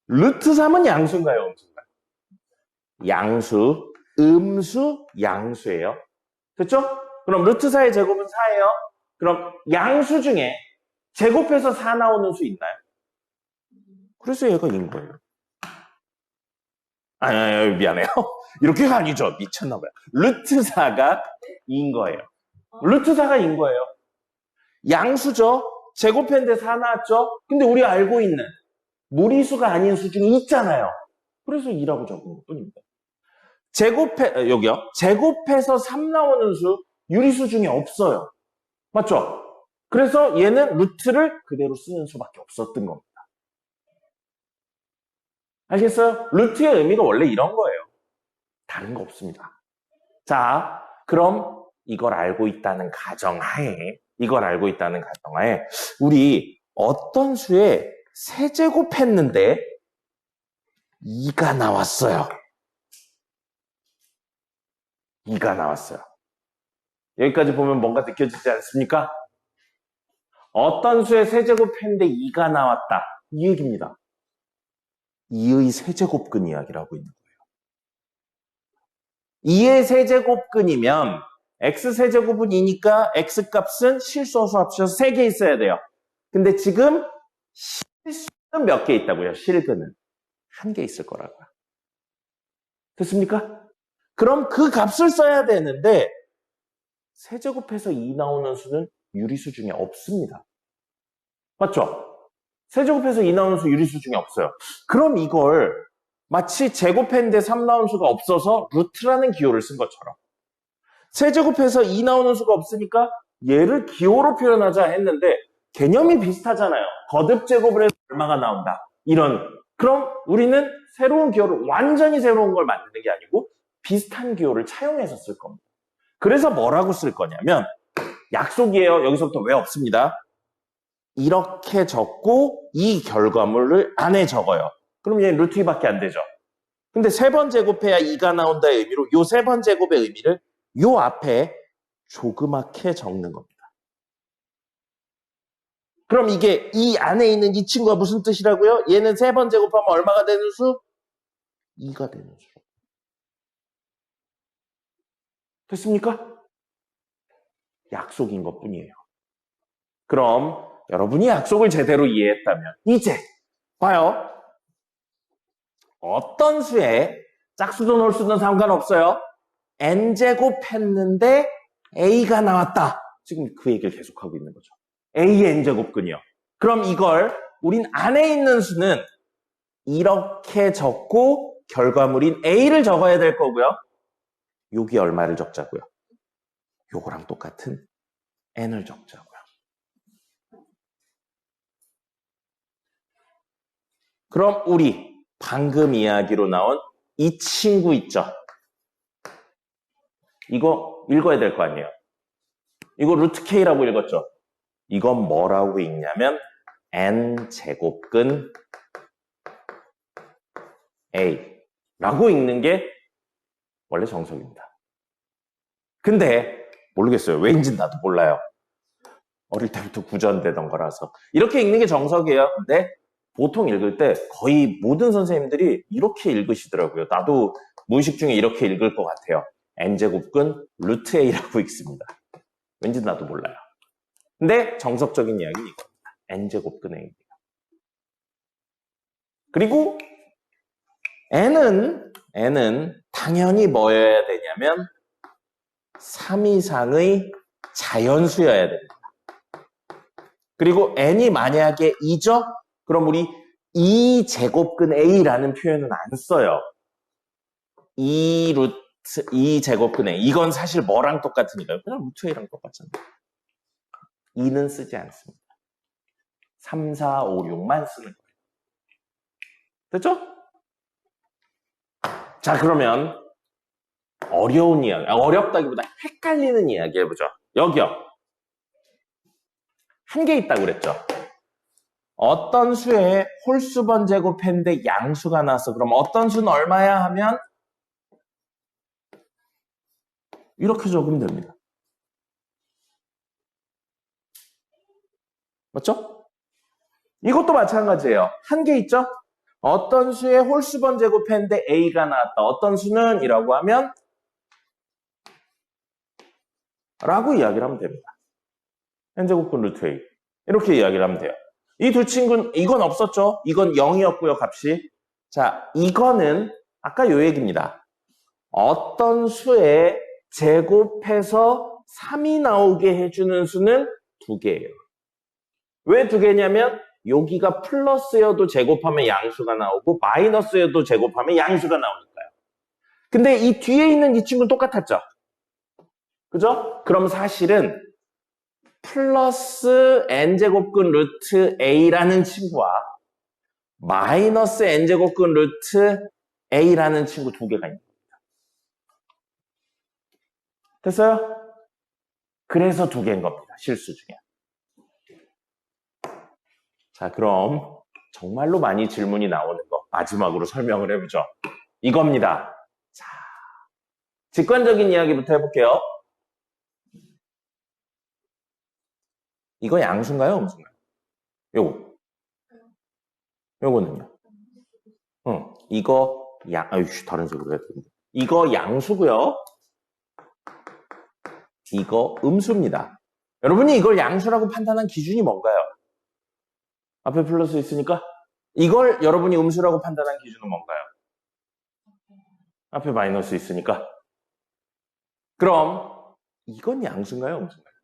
루트 3은 양수인가요? 음수인가요? 양수, 음수, 양수예요. 됐죠? 그럼 루트 4의 제곱은 4예요. 그럼 양수 중에 제곱해서 4 나오는 수 있나요? 그래서 얘가 인 거예요. 아니, 미안해요. 이렇게가 아니죠. 미쳤나봐요. 루트 4가 인 거예요. 루트 4가 인 거예요. 양수죠. 제곱했는데 4 나왔죠. 근데 우리 알고 있는 무리수가 아닌 수 중에 있잖아요. 그래서 2라고 적은 것 뿐입니다. 여기요. 제곱해서 3 나오는 수, 유리수 중에 없어요. 맞죠? 그래서 얘는 루트를 그대로 쓰는 수밖에 없었던 겁니다. 알겠어요? 루트의 의미가 원래 이런 거예요. 다른 거 없습니다. 자, 그럼 이걸 알고 있다는 가정하에 우리 어떤 수에 세제곱했는데 2가 나왔어요. 2가 나왔어요. 여기까지 보면 뭔가 느껴지지 않습니까? 어떤 수의 세제곱했는데 2가 나왔다. 이 얘기입니다. 2의 세제곱근 이야기를 하고 있는 거예요. 2의 세제곱근이면 x세제곱은 2니까 x값은 실수어수 합쳐서 3개 있어야 돼요. 근데 지금 실수는 몇 개 있다고요? 실근은 1개 있을 거라고요. 됐습니까? 그럼 그 값을 써야 되는데 세제곱해서 2 나오는 수는 유리수 중에 없습니다. 맞죠? 세제곱해서 2 나오는 수 유리수 중에 없어요. 그럼 이걸 마치 제곱했는데 3 나오는 수가 없어서 루트라는 기호를 쓴 것처럼 세제곱해서 2 나오는 수가 없으니까 얘를 기호로 표현하자 했는데 개념이 비슷하잖아요. 거듭제곱을 해서 얼마가 나온다. 이런. 그럼 우리는 새로운 기호를 완전히 새로운 걸 만드는 게 아니고 비슷한 기호를 차용해서 쓸 겁니다. 그래서 뭐라고 쓸 거냐면 약속이에요. 여기서부터 왜 없습니다. 이렇게 적고 이 결과물을 안에 적어요. 그럼 얘는 루트 2밖에 안 되죠. 근데 3번 제곱해야 2가 나온다의 의미로 요 3번 제곱의 의미를 요 앞에 조그맣게 적는 겁니다. 그럼 이게 이 안에 있는 이 친구가 무슨 뜻이라고요? 얘는 3번 제곱하면 얼마가 되는 수? 2가 되는 수. 됐습니까? 약속인 것뿐이에요. 그럼 여러분이 약속을 제대로 이해했다면 이제 봐요. 어떤 수에 짝수든 홀수든 상관없어요. n제곱 했는데 a가 나왔다. 지금 그 얘기를 계속하고 있는 거죠. a의 n제곱근이요. 그럼 이걸 우린 안에 있는 수는 이렇게 적고 결과물인 a를 적어야 될 거고요. 여기 얼마를 적자고요? 요거랑 똑같은 n을 적자고요. 그럼 우리 방금 이야기로 나온 이 친구 있죠? 이거 읽어야 될 거 아니에요? 이거 루트 K라고 읽었죠? 이건 뭐라고 읽냐면 n제곱근 A라고 읽는 게 원래 정석입니다. 근데 모르겠어요. 왜인지 나도 몰라요. 어릴 때부터 구전되던 거라서. 이렇게 읽는 게 정석이에요. 근데 보통 읽을 때 거의 모든 선생님들이 이렇게 읽으시더라고요. 나도 무의식 중에 이렇게 읽을 것 같아요. n제곱근 루트 A라고 읽습니다. 왠지 나도 몰라요. 근데 정석적인 이야기는 이겁니다. n제곱근 A입니다. 그리고 n은 당연히 뭐여야 되냐면 3 이상의 자연수여야 됩니다. 그리고 n이 만약에 2죠? 그럼 우리 2제곱근 A라는 표현은 안 써요. 2제곱근 A. 이건 사실 뭐랑 똑같으니까요. 그냥 루트 A랑 똑같잖아요. 2는 쓰지 않습니다. 3, 4, 5, 6만 쓰는 거예요. 됐죠? 자, 그러면 어려운 이야기, 어렵다기보다 헷갈리는 이야기 해보죠. 여기요. 한 개 있다고 그랬죠. 어떤 수에 홀수번 제곱했는데 양수가 나왔어. 그럼 어떤 수는 얼마야 하면 이렇게 적으면 됩니다. 맞죠? 이것도 마찬가지예요. 한 개 있죠? 어떤 수에 홀수번 제곱했는데 A가 나왔다. 어떤 수는 이라고 하면 라고 이야기를 하면 됩니다. n제곱근 루트 A. 이렇게 이야기를 하면 돼요. 이 두 친구는 이건 없었죠? 이건 0이었고요, 값이. 자, 이거는 아까 요 얘기입니다. 어떤 수에 제곱해서 3이 나오게 해주는 수는 2개예요. 왜 2개냐면 여기가 플러스여도 제곱하면 양수가 나오고 마이너스여도 제곱하면 양수가 나오니까요. 근데 이 뒤에 있는 이 친구는 똑같았죠? 그죠? 그럼 사실은 플러스 n제곱근 루트 A라는 친구와 마이너스 n제곱근 루트 A라는 친구 2개가 있는 겁니다. 됐어요? 그래서 두 개인 겁니다. 실수 중에. 자, 그럼 정말로 많이 질문이 나오는 거 마지막으로 설명을 해보죠. 이겁니다. 자, 직관적인 이야기부터 해볼게요. 이거 양수인가요? 음수인가요? 요거는요? 이거 다른 식으로 해야 되는데. 이거 양수고요. 이거 음수입니다. 여러분이 이걸 양수라고 판단한 기준이 뭔가요? 앞에 플러스 있으니까 이걸 여러분이 음수라고 판단한 기준은 뭔가요? 앞에 마이너스 있으니까. 그럼 이건 양수인가요? 음수인가요?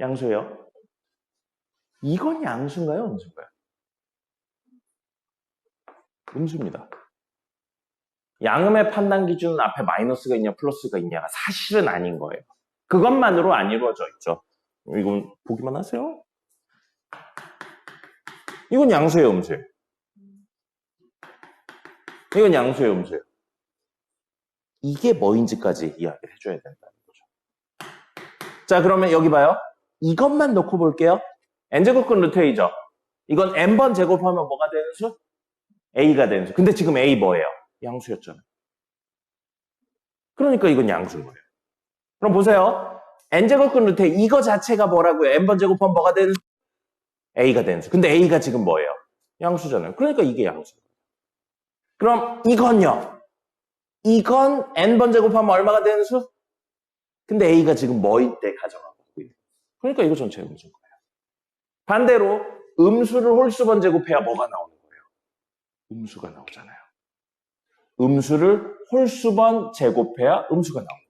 양수예요. 이건 양수인가요? 음수인가요? 음수입니다. 양음의 판단 기준은 앞에 마이너스가 있냐 플러스가 있냐가 사실은 아닌 거예요. 그것만으로 안 이루어져 있죠. 이건 보기만 하세요. 이건 양수예요, 음수예요? 이건 양수예요, 음수예요? 이게 뭐인지까지 이야기를 해줘야 된다는 거죠. 자, 그러면 여기 봐요. 이것만 놓고 볼게요. n제곱근 루트 a죠. 이건 n번 제곱하면 뭐가 되는 수? a가 되는 수. 근데 지금 a 뭐예요? 양수였잖아요. 그러니까 이건 양수인 거예요. 그럼 보세요. n제곱근 루트 a 이거 자체가 뭐라고요? n번 제곱하면 뭐가 되는 수? a가 되는 수. 근데 a가 지금 뭐예요? 양수잖아요. 그러니까 이게 양수예요. 그럼 이건요? 이건 n번 제곱하면 얼마가 되는 수? 근데 a가 지금 뭐일 때 가정하고 있는. 그러니까 이거 전체가 음수인 거예요. 반대로 음수를 홀수번 제곱해야 뭐가 나오는 거예요? 음수가 나오잖아요. 음수를 홀수번 제곱해야 음수가 나오는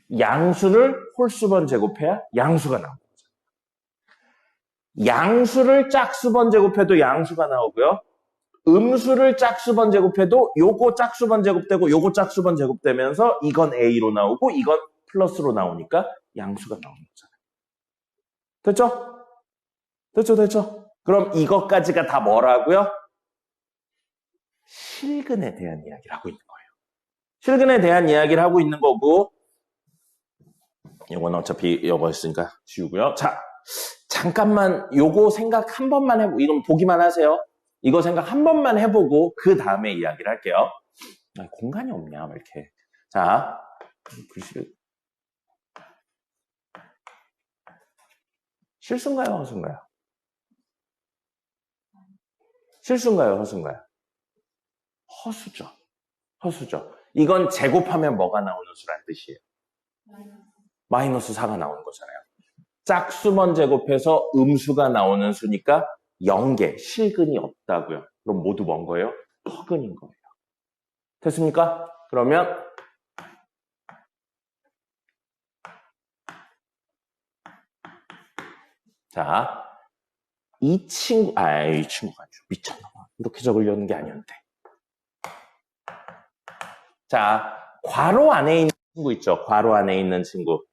거잖아요. 양수를 홀수번 제곱해야 양수가 나오는 거잖아요. 양수를 짝수번 제곱해도 양수가 나오고요. 음수를 짝수번 제곱해도 요거 짝수번 제곱되고 요거 짝수번 제곱되면서 이건 a로 나오고 이건 플러스로 나오니까 양수가 나오는 거잖아요. 됐죠? 됐죠? 그럼 이것까지가 다 뭐라고요? 실근에 대한 이야기를 하고 있는 거예요. 실근에 대한 이야기를 하고 있는 거고, 이건 어차피 요거 있으니까 지우고요. 자, 잠깐만 요거 생각 한 번만 해보고, 이건 보기만 하세요. 이거 생각 한 번만 해보고 그 다음에 이야기를 할게요. 공간이 없냐, 왜 이렇게. 자, 글씨를. 실수인가요, 허수인가요? 실수인가요, 허수인가요? 허수죠. 이건 제곱하면 뭐가 나오는 수란 뜻이에요? 마이너스 4가 나오는 거잖아요. 짝수번 제곱해서 음수가 나오는 수니까 0개, 실근이 없다고요. 그럼 모두 뭔 거예요? 허근인 거예요. 됐습니까? 그러면 자, 이 친구가 아니죠. 미쳤나봐. 이렇게 적으려는 게 아니었는데. 자, 괄호 안에 있는 친구 있죠? 괄호 안에 있는 친구.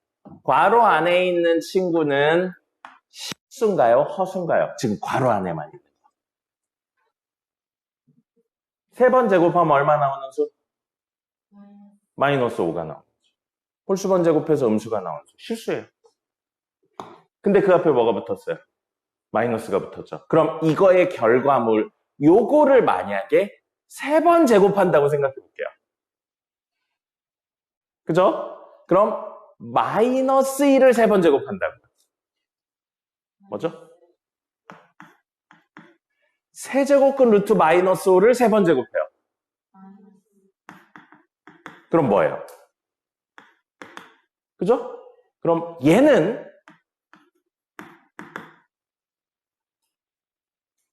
괄호 안에 있는 친구는 실수인가요? 허수인가요? 지금 괄호 안에만 있는 거. 3번 제곱하면 얼마 나오는 수? 마이너스 5가 나오는 수. 홀수번 제곱해서 음수가 나오는 수. 실수예요. 근데 그 앞에 뭐가 붙었어요? 마이너스가 붙었죠. 그럼 이거의 결과물, 요거를 만약에 3번 제곱한다고 생각해 볼게요. 그죠? 그럼 마이너스 1을 3번 제곱한다고. 뭐죠? 세제곱근 루트 마이너스 5를 3번 제곱해요. 그럼 뭐예요? 그죠? 그럼 얘는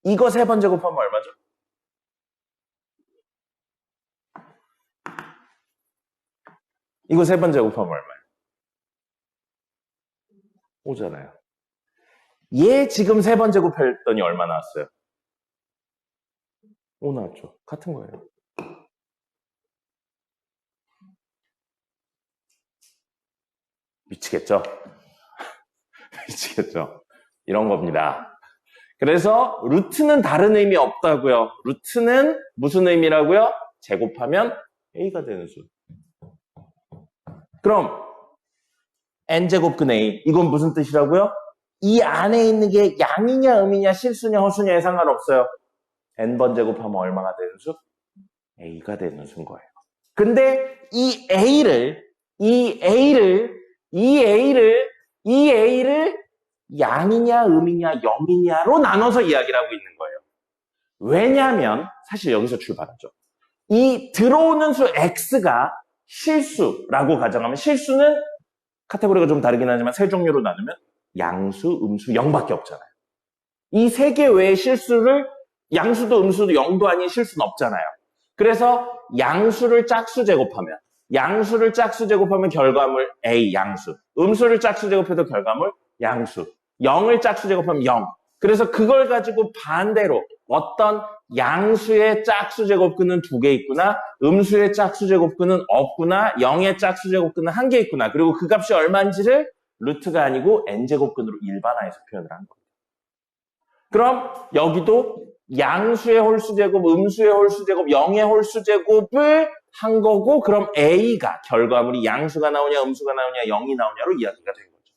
이거 3번 제곱하면 얼마죠? 이거 3번 제곱하면 얼마예요? 5잖아요. 얘 지금 3번 제곱했더니 얼마 나왔어요? 5 나왔죠. 같은 거예요. 미치겠죠? 미치겠죠? 이런 겁니다. 그래서 루트는 다른 의미 없다고요. 루트는 무슨 의미라고요? 제곱하면 a가 되는 수. 그럼 n제곱근 a. 이건 무슨 뜻이라고요? 이 안에 있는 게 양이냐 음이냐 실수냐 허수냐에 상관없어요. n번 제곱하면 얼마가 되는 수? a가 되는 수인 거예요. 근데 이 A를 양이냐 음이냐 0이냐로 나눠서 이야기를 하고 있는 거예요. 왜냐하면 사실 여기서 출발하죠. 이 들어오는 수 X가 실수라고 가정하면 실수는 카테고리가 좀 다르긴 하지만 세 종류로 나누면 양수, 음수, 0밖에 없잖아요. 이 세 개 외에 실수를 양수도 음수도 0도 아닌 실수는 없잖아요. 그래서 양수를 짝수 제곱하면 결과물 A 양수, 음수를 짝수 제곱해도 결과물 양수, 0을 짝수 제곱하면 0. 그래서 그걸 가지고 반대로 어떤 양수의 짝수 제곱근은 2개 있구나, 음수의 짝수 제곱근은 없구나, 0의 짝수 제곱근은 1개 있구나. 그리고 그 값이 얼마인지를 루트가 아니고 n제곱근으로 일반화해서 표현을 한 겁니다. 그럼 여기도 양수의 홀수제곱, 음수의 홀수제곱, 0의 홀수제곱을 한 거고, 그럼 A가 결과물이 양수가 나오냐, 음수가 나오냐, 0이 나오냐로 이야기가 된 거죠.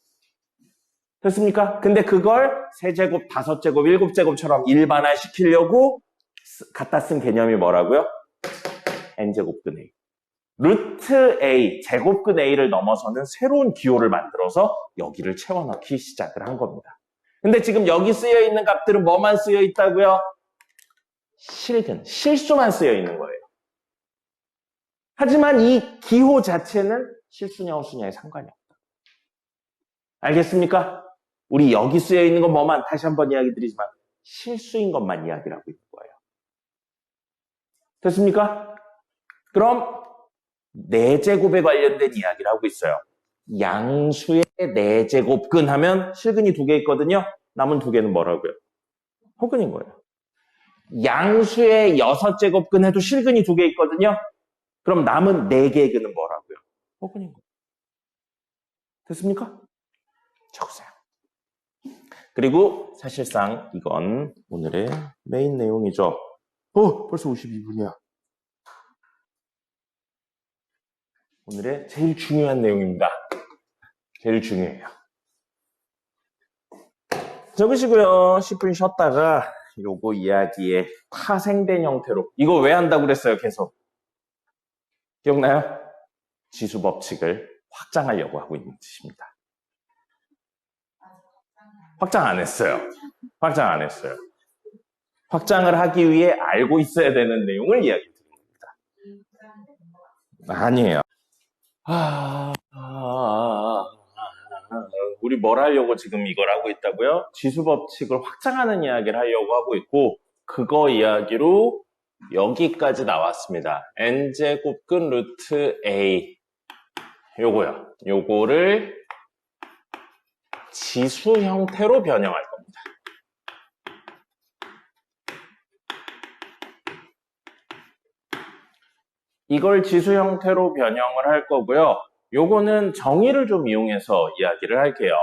됐습니까? 근데 그걸 3제곱, 5제곱, 7제곱처럼 일반화시키려고 갖다 쓴 개념이 뭐라고요? n제곱근 A. 루트 A, 제곱근 A를 넘어서는 새로운 기호를 만들어서 여기를 채워넣기 시작을 한 겁니다. 근데 지금 여기 쓰여 있는 값들은 뭐만 쓰여 있다고요? 실수만 쓰여 있는 거예요. 하지만 이 기호 자체는 실수냐 허수냐에 상관이 없다. 알겠습니까? 우리 여기 쓰여 있는 건 뭐만, 다시 한번 이야기 드리지만 실수인 것만 이야기를 하고 있는 거예요. 됐습니까? 그럼 4제곱에 관련된 이야기를 하고 있어요. 양수의 4제곱근 하면 실근이 2개 있거든요. 남은 2개는 뭐라고요? 호근인 거예요. 양수의 6제곱근 해도 실근이 2개 있거든요. 그럼 남은 4개의 근은 뭐라고요? 호근인 거예요. 됐습니까? 적으세요. 그리고 사실상 이건 오늘의 메인 내용이죠. 벌써 52분이야. 오늘의 제일 중요한 내용입니다. 제일 중요해요. 적으시고요. 10분 쉬었다가 요거 이야기에 파생된 형태로. 이거 왜 한다고 그랬어요, 계속? 기억나요? 지수 법칙을 확장하려고 하고 있는 뜻입니다. 확장 안 했어요. 확장을 하기 위해 알고 있어야 되는 내용을 이야기 드립니다. 아니에요. 우리 뭘 하려고 지금 이걸 하고 있다고요? 지수 법칙을 확장하는 이야기를 하려고 하고 있고, 그거 이야기로 여기까지 나왔습니다. n제곱근 루트 a. 요거요. 요거를 지수 형태로 변형할 겁니다. 이걸 지수 형태로 변형을 할 거고요. 요거는 정의를 좀 이용해서 이야기를 할게요.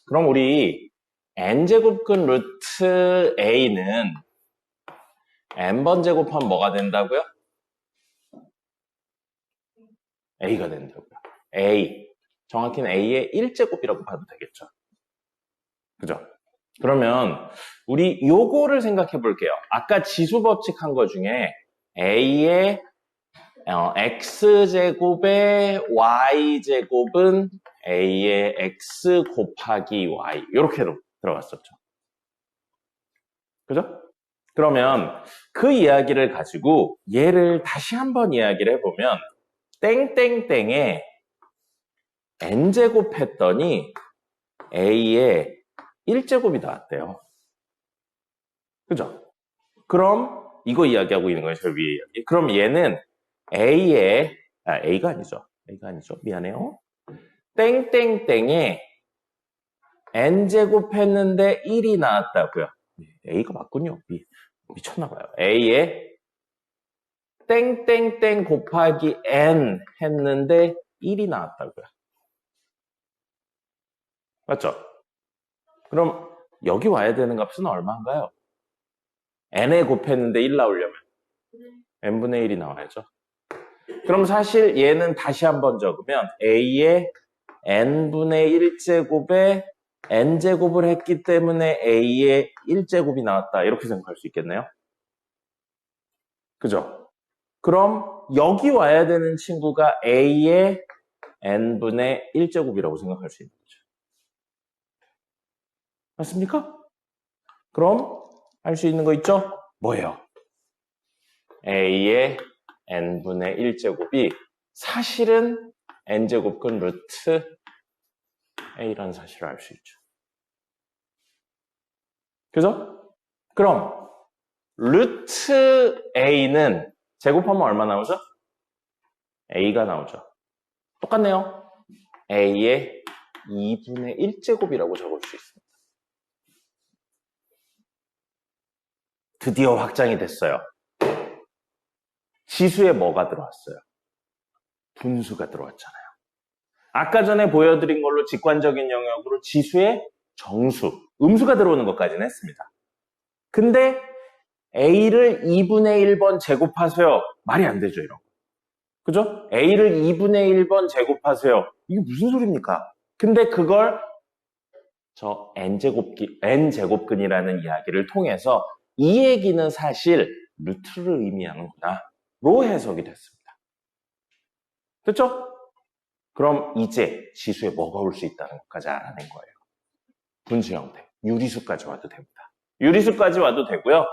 그럼 우리 n제곱근 루트 a는 n번 제곱하면 뭐가 된다고요? a가 된다고요. a. 정확히는 a의 1제곱이라고 봐도 되겠죠. 그죠? 그러면 우리 요거를 생각해 볼게요. 아까 지수 법칙 한 거 중에 a의 x제곱의 y제곱은 a의 x 곱하기 y 이렇게로 들어갔었죠. 그죠? 그러면 그 이야기를 가지고 얘를 다시 한번 이야기를 해보면 땡땡땡에 n제곱 했더니 a의 1제곱이 나왔대요. 그죠? 그럼 이거 이야기하고 있는 거예요. 저 위에 이야기. 그럼 얘는 A의 A가 아니죠. 미안해요. 땡땡땡에 n제곱 했는데 1이 나왔다고요. A가 맞군요. 미쳤나봐요. A의 땡땡땡 곱하기 n 했는데 1이 나왔다고요. 맞죠? 그럼 여기 와야 되는 값은 얼마인가요? n에 곱했는데 1 나오려면 n분의 1이 나와야죠. 그럼 사실 얘는 다시 한번 적으면 a의 n분의 1제곱에 n제곱을 했기 때문에 a의 1제곱이 나왔다. 이렇게 생각할 수 있겠네요. 그죠? 그럼 여기 와야 되는 친구가 a의 n분의 1제곱이라고 생각할 수 있는 거죠. 맞습니까? 그럼 할 수 있는 거 있죠? 뭐예요? a의 n분의 1제곱이 사실은 n제곱근 루트 a라는 사실을 알 수 있죠. 그죠? 그럼 루트 a는 제곱하면 얼마 나오죠? a가 나오죠. 똑같네요. a의 2분의 1제곱이라고 적을 수 있습니다. 드디어 확장이 됐어요. 지수에 뭐가 들어왔어요? 분수가 들어왔잖아요. 아까 전에 보여드린 걸로 직관적인 영역으로 지수에 정수, 음수가 들어오는 것까지는 했습니다. 근데 a를 2분의 1번 제곱하세요. 말이 안 되죠, 이런 거. 그죠? a를 2분의 1번 제곱하세요. 이게 무슨 소리입니까? 근데 그걸 저 n제곱근이라는 이야기를 통해서 이 얘기는 사실 루트를 의미하는구나 로 해석이 됐습니다. 됐죠? 그럼 이제 지수에 뭐가 올 수 있다는 것까지 알아낸 거예요. 분수 형태, 유리수까지 와도 됩니다. 유리수까지 와도 되고요.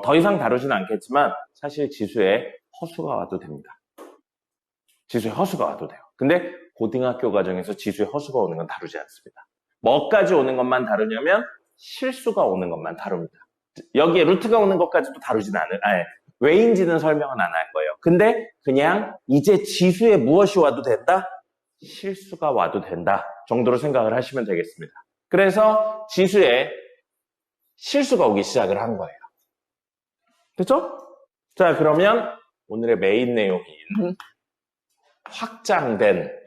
더 이상 다루진 않겠지만 사실 지수에 허수가 와도 됩니다. 지수에 허수가 와도 돼요. 근데 고등학교 과정에서 지수에 허수가 오는 건 다루지 않습니다. 뭐까지 오는 것만 다루냐면 실수가 오는 것만 다룹니다. 여기에 루트가 오는 것까지도 다루진 왜인지는 설명은 안 할 거예요. 근데 그냥 이제 지수에 무엇이 와도 된다? 실수가 와도 된다 정도로 생각을 하시면 되겠습니다. 그래서 지수에 실수가 오기 시작을 한 거예요. 됐죠? 자, 그러면 오늘의 메인 내용인 확장된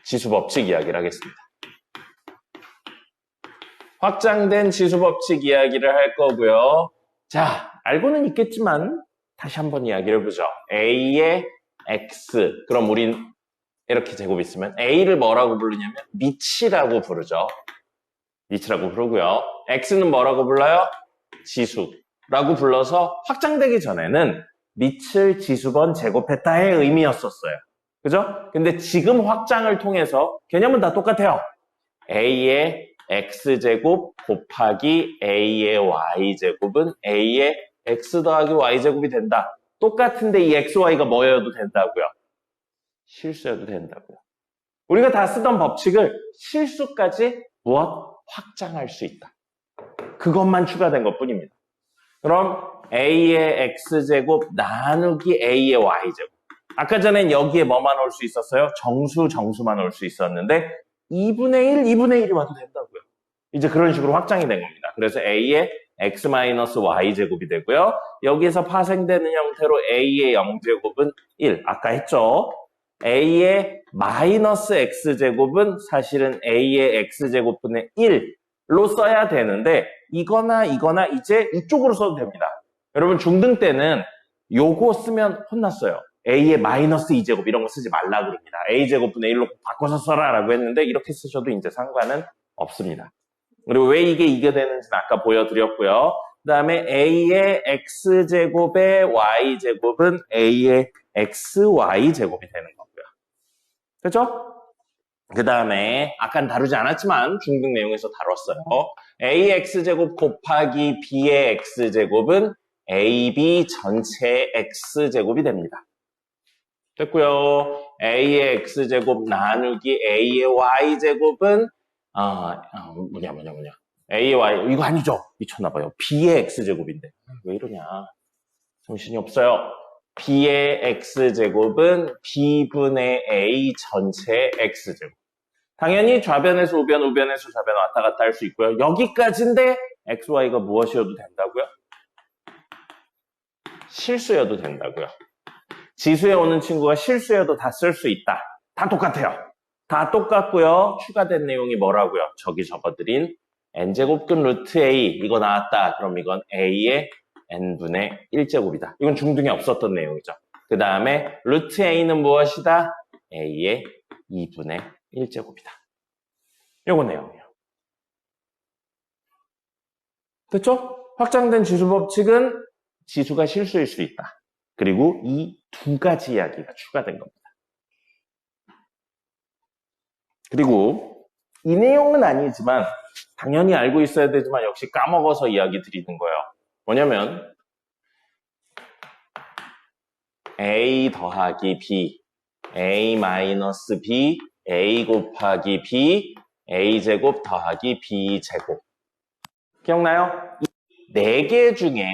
지수법칙 이야기를 하겠습니다. 확장된 지수법칙 이야기를 할 거고요. 자, 알고는 있겠지만 다시 한번 이야기를 해보죠. a의 x, 그럼 우린 이렇게 제곱이 있으면 a를 뭐라고 부르냐면 미치라고 부르죠. 미치라고 부르고요. x는 뭐라고 불러요? 지수라고 불러서 확장되기 전에는 미치를 지수번 제곱했다의 의미였었어요. 그죠? 근데 지금 확장을 통해서 개념은 다 똑같아요. a의 x제곱 곱하기 a의 y제곱은 a의 x 더하기 y제곱이 된다. 똑같은데 이 x, y가 뭐여도 된다고요? 실수여도 된다고요. 우리가 다 쓰던 법칙을 실수까지 무엇? 확장할 수 있다. 그것만 추가된 것뿐입니다. 그럼 a의 x제곱 나누기 a의 y제곱. 아까 전엔 여기에 뭐만 올 수 있었어요? 정수만 올 수 있었는데 2분의 1이 와도 된다고요. 이제 그런 식으로 확장이 된 겁니다. 그래서 a의 x-y제곱이 되고요. 여기에서 파생되는 형태로 a의 0제곱은 1. 아까 했죠? a의 마이너스 x제곱은 사실은 a의 x제곱분의 1로 써야 되는데 이거나 이제 이쪽으로 써도 됩니다. 여러분 중등 때는 요거 쓰면 혼났어요. a의 마이너스 2제곱 이런 거 쓰지 말라 그럽니다. a제곱분의 1로 바꿔서 써라 라고 했는데 이렇게 쓰셔도 이제 상관은 없습니다. 그리고 왜 이게 되는지는 아까 보여드렸고요. 그 다음에 a의 x제곱의 y제곱은 a의 xy제곱이 되는 거고요. 그렇죠? 그 다음에 아까는 다루지 않았지만 중등 내용에서 다뤘어요. ax제곱 곱하기 b의 x제곱은 ab 전체의 x제곱이 됩니다. 됐고요. a의 x제곱 나누기 a의 y제곱은 a의 y 이거 아니죠? 미쳤나봐요. b의 x제곱인데 왜 이러냐? 정신이 없어요. b의 x제곱은 b분의 a 전체의 x제곱. 당연히 좌변에서 우변, 우변에서 좌변 왔다 갔다 할 수 있고요. 여기까지인데 x, y가 무엇이어도 된다고요? 실수여도 된다고요. 지수에 오는 친구가 실수여도 다 쓸 수 있다. 다 똑같아요. 다 똑같고요. 추가된 내용이 뭐라고요? 저기 적어드린 n제곱근 루트 a 이거 나왔다. 그럼 이건 a의 n분의 1제곱이다. 이건 중등에 없었던 내용이죠. 그 다음에 루트 a는 무엇이다? a의 2분의 1제곱이다. 요거 내용이에요. 됐죠? 확장된 지수 법칙은 지수가 실수일 수 있다. 그리고 이 두 가지 이야기가 추가된 겁니다. 그리고 이 내용은 아니지만 당연히 알고 있어야 되지만 역시 까먹어서 이야기 드리는 거예요. 뭐냐면 a 더하기 b, a 마이너스 b, a 곱하기 b, a 제곱 더하기 b 제곱. 기억나요? 이 4개 중에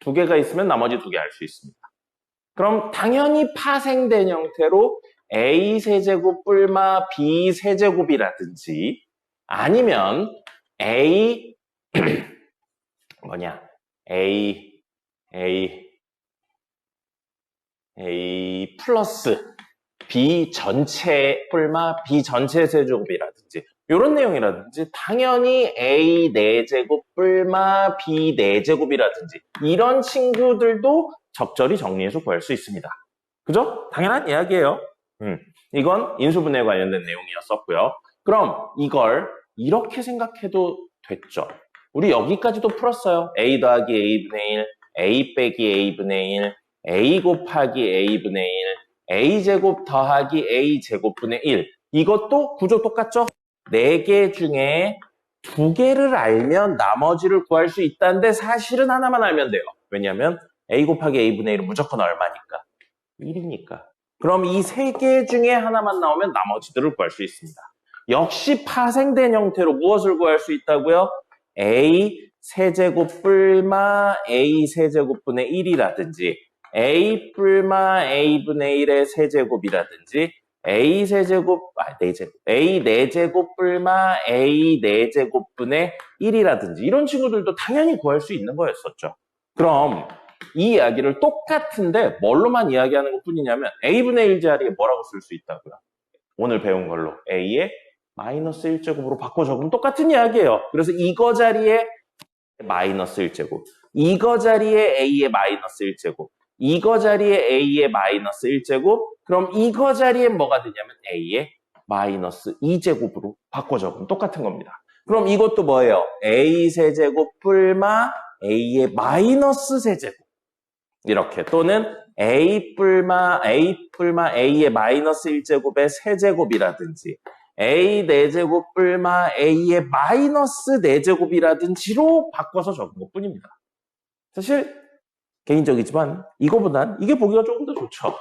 2개가 있으면 나머지 2개 알 수 있습니다. 그럼 당연히 파생된 형태로 a 세제곱 뿔마 b 세제곱이라든지 아니면 a 뭐냐 a 플러스 b 전체 뿔마 b 전체 세제곱이라든지 이런 내용이라든지 당연히 a 4제곱 뿔마 b 4제곱이라든지 이런 친구들도 적절히 정리해서 구할 수 있습니다. 그죠? 당연한 이야기예요. 이건 인수분해에 관련된 내용이었었고요. 그럼 이걸 이렇게 생각해도 됐죠. 우리 여기까지도 풀었어요. a 더하기 a분의 1, a 빼기 a분의 1, a 곱하기 a분의 1, a제곱 더하기 a제곱분의 1. 이것도 구조 똑같죠? 4개 중에 2개를 알면 나머지를 구할 수 있다는데 사실은 하나만 알면 돼요. 왜냐하면 a 곱하기 a분의 1은 무조건 얼마니까? 1이니까. 그럼 이 3개 중에 하나만 나오면 나머지들을 구할 수 있습니다. 역시 파생된 형태로 무엇을 구할 수 있다고요? a 세제곱 뿔마 a 세제곱분의 1이라든지 a 뿔마 a분의 1의 세제곱이라든지 a 세제곱, a 4제곱 뿔마 a 4제곱분의 1이라든지 이런 친구들도 당연히 구할 수 있는 거였었죠. 그럼 이 이야기를 똑같은데 뭘로만 이야기하는 것 뿐이냐면 a분의 1 자리에 뭐라고 쓸 수 있다고요? 오늘 배운 걸로 a의 마이너스 1제곱으로 바꿔 적으면 똑같은 이야기예요. 그래서 이거 자리에 마이너스 1제곱, 이거 자리에 a의 마이너스 1제곱, 이거 자리에 a의 마이너스 1제곱, 그럼 이거 자리에 뭐가 되냐면 a의 마이너스 2제곱으로 바꿔 적으면 똑같은 겁니다. 그럼 이것도 뭐예요? a 세제곱 뿔마 a의 마이너스 세제곱. 이렇게 또는 a 뿔마 a의 마이너스 1제곱의 세제곱이라든지 a 4제곱 뿔마 a의 마이너스 4제곱이라든지로 바꿔서 적은 것뿐입니다. 사실 개인적이지만 이거보단 이게 보기가 조금 더 좋죠.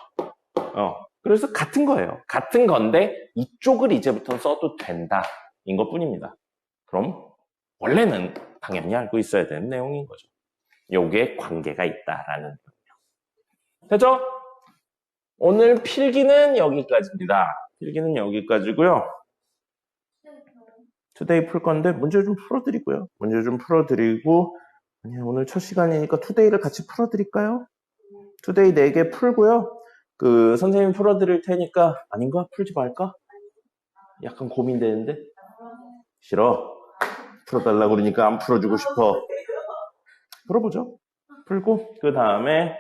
그래서 같은 거예요. 같은 건데 이쪽을 이제부터 써도 된다인 것뿐입니다. 그럼 원래는 당연히 알고 있어야 되는 내용인 거죠. 요게 관계가 있다라는 거예요. 됐죠? 오늘 필기는 여기까지입니다. 필기는 여기까지고요. 투데이 풀 건데 문제 좀 풀어드리고요. 문제 좀 풀어드리고 오늘 첫 시간이니까 투데이를 같이 풀어드릴까요? 투데이 4개 풀고요. 선생님이 풀어드릴 테니까 아닌가? 풀지 말까? 약간 고민되는데? 싫어. 풀어달라고 그러니까 안 풀어주고 싶어. 풀어보죠. 풀고 그 다음에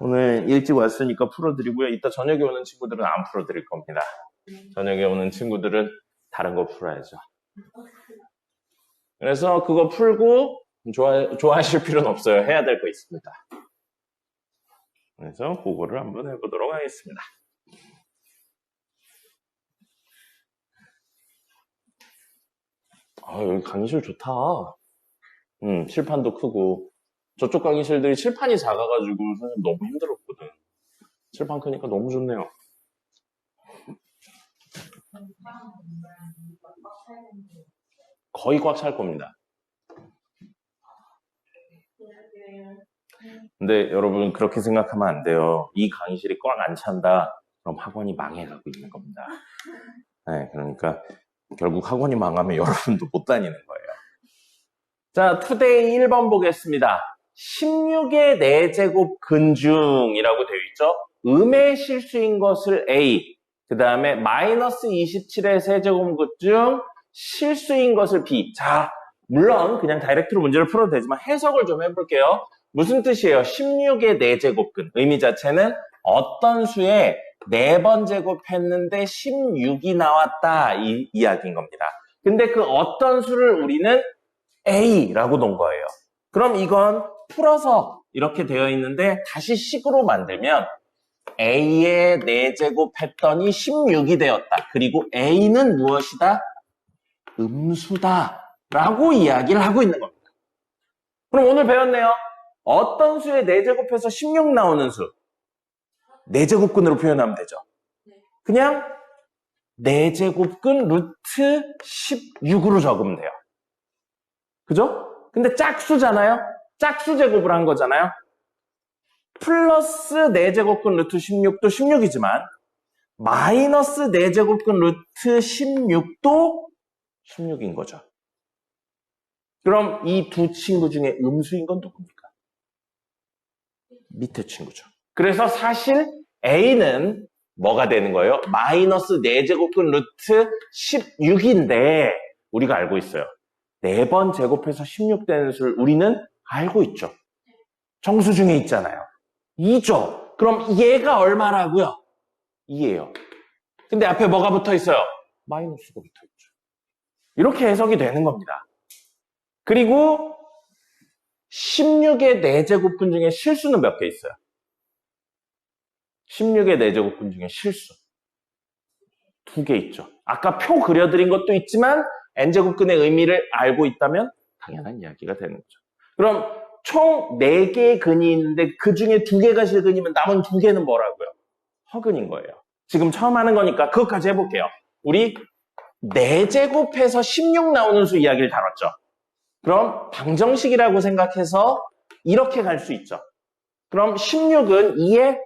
오늘 일찍 왔으니까 풀어드리고요. 이따 저녁에 오는 친구들은 안 풀어드릴 겁니다. 저녁에 오는 친구들은 다른 거 풀어야죠. 그래서 그거 풀고 좋아하실 필요는 없어요. 해야 될 거 있습니다. 그래서 그거를 한번 해보도록 하겠습니다. 여기 강의실 좋다. 칠판도 크고 저쪽 강의실들이 칠판이 작아가지고 선생님 너무 힘들었거든. 칠판 크니까 너무 좋네요. 거의 꽉 찰 겁니다. 근데 여러분 그렇게 생각하면 안 돼요. 이 강의실이 꽉 안 찬다. 그럼 학원이 망해가고 있는 겁니다. 네, 그러니까 결국 학원이 망하면 여러분도 못 다니는 거예요. 자, 투데이 1번 보겠습니다. 16의 4제곱 근중이라고 되어 있죠. 음의 실수인 것을 A, 그 다음에 마이너스 27의 세제곱 중 실수인 것을 B. 자, 물론 그냥 다이렉트로 문제를 풀어도 되지만 해석을 좀 해볼게요. 무슨 뜻이에요? 16의 4제곱근. 의미 자체는 어떤 수에 4번 제곱했는데 16이 나왔다. 이 이야기인 겁니다. 근데 그 어떤 수를 우리는 A라고 놓은 거예요. 그럼 이건 풀어서 이렇게 되어 있는데 다시 식으로 만들면 A의 4제곱 했더니 16이 되었다. 그리고 A는 무엇이다? 음수다. 라고 이야기를 하고 있는 겁니다. 그럼 오늘 배웠네요. 어떤 수에 4제곱해서 16 나오는 수? 4제곱근으로 표현하면 되죠. 그냥 4제곱근 루트 16으로 적으면 돼요. 그죠? 근데 짝수잖아요? 짝수 제곱을 한 거잖아요? 플러스 4제곱근 루트 16도 16이지만 마이너스 4제곱근 루트 16도 16인 거죠. 그럼 이 두 친구 중에 음수인 건 누굽니까? 밑에 친구죠. 그래서 사실 A는 뭐가 되는 거예요? 마이너스 4제곱근 루트 16인데 우리가 알고 있어요. 4번 제곱해서 16 되는 수를 우리는 알고 있죠. 정수 중에 있잖아요. 2죠. 그럼 얘가 얼마라고요? 2예요. 근데 앞에 뭐가 붙어 있어요? 마이너스가 붙어 있죠. 이렇게 해석이 되는 겁니다. 그리고 16의 4제곱근 중에 실수는 몇 개 있어요? 16의 4제곱근 중에 실수 2개 있죠. 아까 표 그려드린 것도 있지만 n제곱근의 의미를 알고 있다면 당연한 이야기가 되는 거죠. 그럼 총 4개의 근이 있는데 그 중에 2개가 실근이면 남은 2개는 뭐라고요? 허근인 거예요. 지금 처음 하는 거니까 그것까지 해볼게요. 우리 4제곱해서 16 나오는 수 이야기를 다뤘죠. 그럼 방정식이라고 생각해서 이렇게 갈 수 있죠. 그럼 16은 2의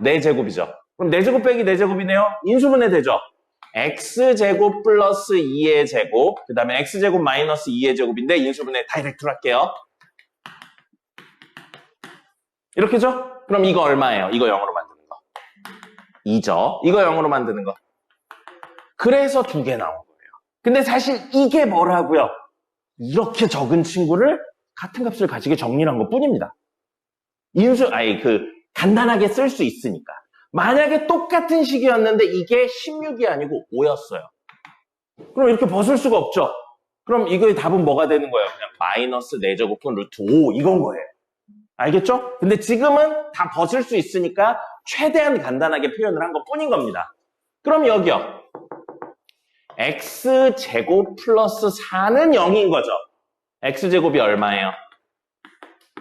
4제곱이죠. 그럼 4제곱 빼기 4제곱이네요. 인수분해 되죠. x제곱 플러스 2의 제곱, 그 다음에 x제곱 마이너스 2의 제곱인데 인수분해 다이렉트로 할게요. 이렇게죠? 그럼 이거 얼마예요? 이거 0으로 만드는 거. 2죠. 이거 0으로 만드는 거. 그래서 2개 나온 거예요. 근데 사실 이게 뭐라고요? 이렇게 적은 친구를 같은 값을 가지게 정리한 것 뿐입니다. 간단하게 쓸 수 있으니까. 만약에 똑같은 식이었는데 이게 16이 아니고 5였어요. 그럼 이렇게 벗을 수가 없죠. 그럼 이거의 답은 뭐가 되는 거예요? 그냥 마이너스 4제곱분 루트 5 이건 거예요. 알겠죠? 근데 지금은 다 벗을 수 있으니까 최대한 간단하게 표현을 한 것 뿐인 겁니다. 그럼 여기요. x제곱 플러스 4는 0인 거죠. x제곱이 얼마예요?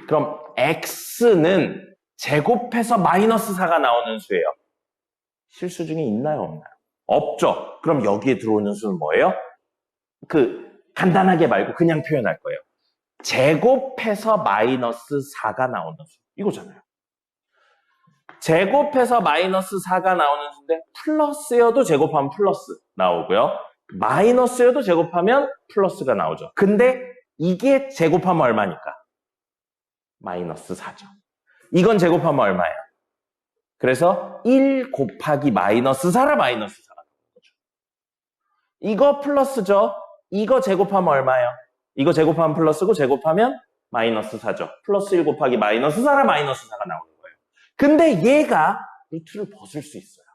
그럼 x는 제곱해서 마이너스 4가 나오는 수예요. 실수 중에 있나요? 없나요? 없죠. 그럼 여기에 들어오는 수는 뭐예요? 간단하게 말고 그냥 표현할 거예요. 제곱해서 마이너스 4가 나오는 수. 이거잖아요. 제곱해서 마이너스 4가 나오는 수인데 플러스여도 제곱하면 플러스 나오고요. 마이너스여도 제곱하면 플러스가 나오죠. 근데 이게 제곱하면 얼마니까? 마이너스 4죠. 이건 제곱하면 얼마예요? 그래서 1 곱하기 마이너스 4라 마이너스 4가 나오는 거죠. 이거 플러스죠. 이거 제곱하면 얼마예요? 이거 제곱하면 플러스고 제곱하면 마이너스 4죠. 플러스 1 곱하기 마이너스 4라 마이너스 4가 나오는 거예요. 근데 얘가 루트를 벗을 수 있어요.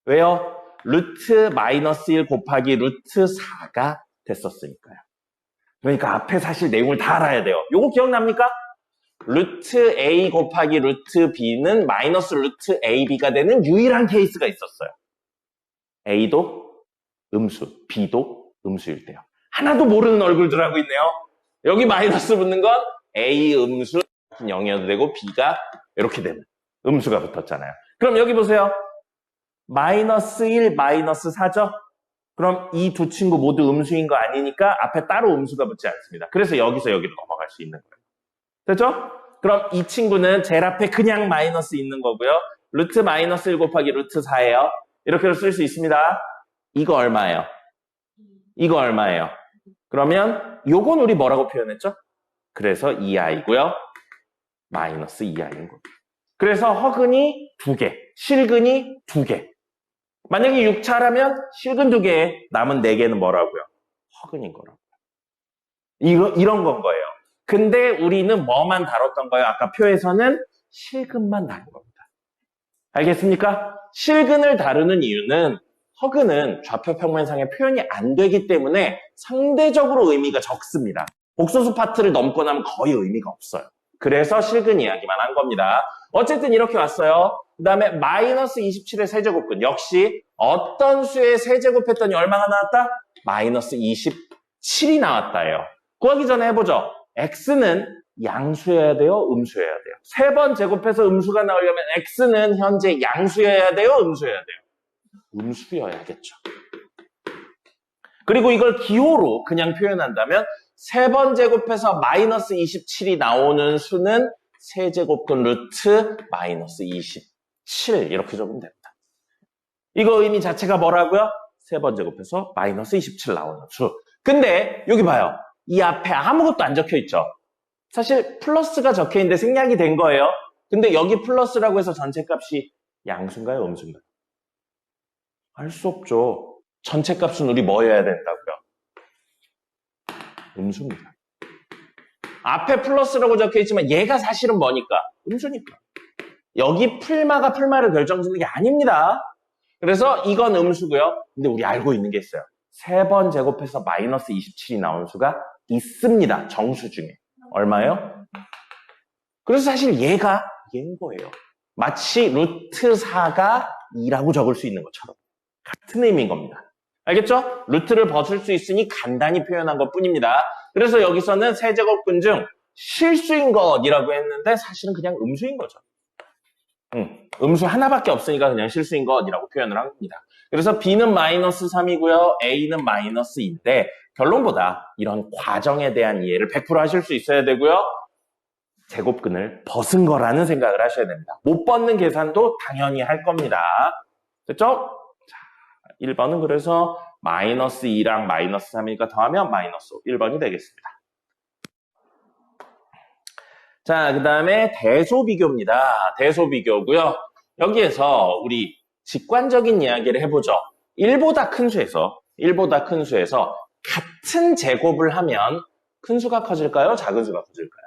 왜요? 루트 마이너스 1 곱하기 루트 4가 됐었으니까요. 그러니까 앞에 사실 내용을 다 알아야 돼요. 요거 기억납니까? 루트 A 곱하기 루트 B는 마이너스 루트 AB가 되는 유일한 케이스가 있었어요. A도 음수, B도 음수일 때요. 하나도 모르는 얼굴들 하고 있네요. 여기 마이너스 붙는 건 A 음수 0이어도 되고 B가 이렇게 되는 음수가 붙었잖아요. 그럼 여기 보세요. 마이너스 1, 마이너스 4죠? 그럼 이 두 친구 모두 음수인 거 아니니까 앞에 따로 음수가 붙지 않습니다. 그래서 여기서 여기로 넘어갈 수 있는 거예요. 됐죠? 그럼 이 친구는 제일 앞에 그냥 마이너스 있는 거고요. 루트 마이너스 1 곱하기 루트 4예요. 이렇게도 쓸 수 있습니다. 이거 얼마예요? 이거 얼마예요? 그러면 요건 우리 뭐라고 표현했죠? 그래서 2i고요. 마이너스 2i인 거예요. 그래서 허근이 2개, 실근이 2개. 만약에 6차라면 실근 2개, 남은 4개는 뭐라고요? 허근인 거라고요. 이런 건 거예요. 근데 우리는 뭐만 다뤘던 거예요? 아까 표에서는 실근만 다룬 겁니다. 알겠습니까? 실근을 다루는 이유는 허근은 좌표 평면상에 표현이 안 되기 때문에 상대적으로 의미가 적습니다. 복소수 파트를 넘고 나면 거의 의미가 없어요. 그래서 실근 이야기만 한 겁니다. 어쨌든 이렇게 왔어요. 그 다음에 마이너스 27의 세제곱근. 역시 어떤 수의 세제곱했더니 얼마가 나왔다? 마이너스 27이 나왔다예요. 구하기 전에 해보죠. x는 양수여야 돼요? 음수여야 돼요? 3번 제곱해서 음수가 나오려면 x는 현재 양수여야 돼요? 음수여야 돼요? 음수여야겠죠. 그리고 이걸 기호로 그냥 표현한다면 3번 제곱해서 마이너스 27이 나오는 수는 세제곱근 루트 마이너스 27 이렇게 적으면 됩니다. 이거 의미 자체가 뭐라고요? 3번 제곱해서 마이너스 27 나오는 수. 근데 여기 봐요. 이 앞에 아무것도 안 적혀 있죠. 사실 플러스가 적혀 있는데 생략이 된 거예요. 근데 여기 플러스라고 해서 전체 값이 양수인가요? 음수인가요? 알 수 없죠. 전체 값은 우리 뭐여야 된다고요? 음수입니다. 앞에 플러스라고 적혀 있지만 얘가 사실은 뭐니까? 음수니까. 여기 풀마가 풀마를 결정짓는 게 아닙니다. 그래서 이건 음수고요. 근데 우리 알고 있는 게 있어요. 3번 제곱해서 마이너스 27이 나온 수가 있습니다. 정수 중에. 얼마예요? 그래서 사실 얘가 얘인 거예요. 마치 루트 4가 2라고 적을 수 있는 것처럼. 같은 의미인 겁니다. 알겠죠? 루트를 벗을 수 있으니 간단히 표현한 것 뿐입니다. 그래서 여기서는 세제곱근 중 실수인 것이라고 했는데 사실은 그냥 음수인 거죠. 음수 하나밖에 없으니까 그냥 실수인 것이라고 표현을 한 겁니다. 그래서 B는 마이너스 3이고요. A는 마이너스 2인데 결론보다 이런 과정에 대한 이해를 100% 하실 수 있어야 되고요. 제곱근을 벗은 거라는 생각을 하셔야 됩니다. 못 벗는 계산도 당연히 할 겁니다. 됐죠? 자, 1번은 그래서 마이너스 2랑 마이너스 3이니까 더하면 마이너스 5. 1번이 되겠습니다. 자, 그 다음에 대소비교입니다. 대소비교고요. 여기에서 우리 직관적인 이야기를 해보죠. 1보다 큰 수에서 같은 제곱을 하면 큰 수가 커질까요? 작은 수가 커질까요?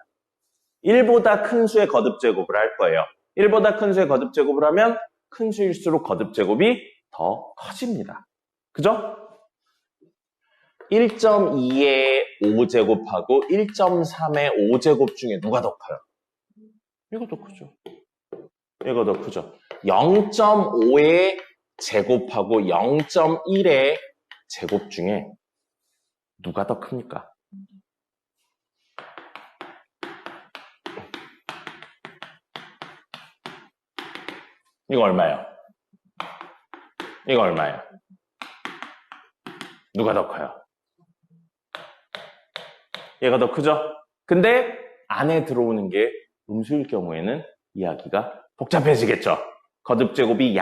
1보다 큰 수의 거듭제곱을 할 거예요. 1보다 큰 수의 거듭제곱을 하면 큰 수일수록 거듭제곱이 더 커집니다. 그죠? 1.2의 5제곱하고 1.3의 5제곱 중에 누가 더 커요? 이거 더 크죠. 이거 더 크죠. 0.5의 제곱하고 0.1의 제곱 중에 누가 더 큽니까? 이거 얼마예요? 이거 얼마예요? 누가 더 커요? 얘가 더 크죠? 근데 안에 들어오는 게 음수일 경우에는 이야기가 복잡해지겠죠? 거듭제곱이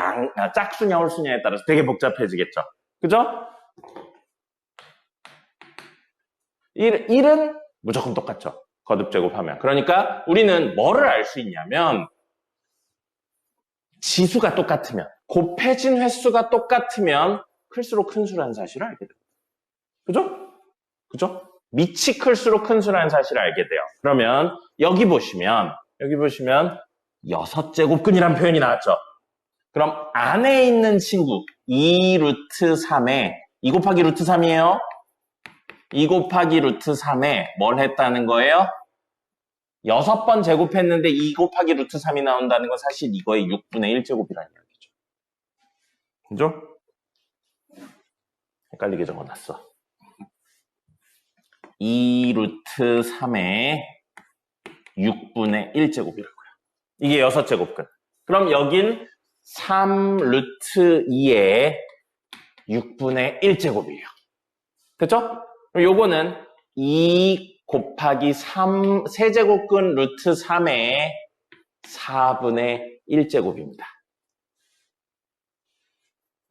짝수냐 홀수냐에 따라서 되게 복잡해지겠죠? 그죠? 1은 무조건 똑같죠? 거듭제곱하면. 그러니까 우리는 뭐를 알 수 있냐면 지수가 똑같으면, 곱해진 횟수가 똑같으면 클수록 큰 수라는 사실을 알게 됩니다. 그죠? 그죠? 밑이 클수록 큰 수라는 사실을 알게 돼요. 그러면 여기 보시면 6제곱근이라는 표현이 나왔죠. 그럼 안에 있는 친구 2 루트 3에 2 곱하기 루트 3이에요. 2 곱하기 루트 3에 뭘 했다는 거예요? 6번 제곱했는데 2 곱하기 루트 3이 나온다는 건 사실 이거의 6분의 1제곱이라는 이야기죠. 그죠? 헷갈리게 적어놨어. 2 루트 3의 6분의 1제곱이라고요. 이게 6제곱근. 그럼 여긴 3 루트 2의 6분의 1제곱이에요. 됐죠? 그럼 요거는 2 곱하기 3 세제곱근 루트 3의 4분의 1제곱입니다.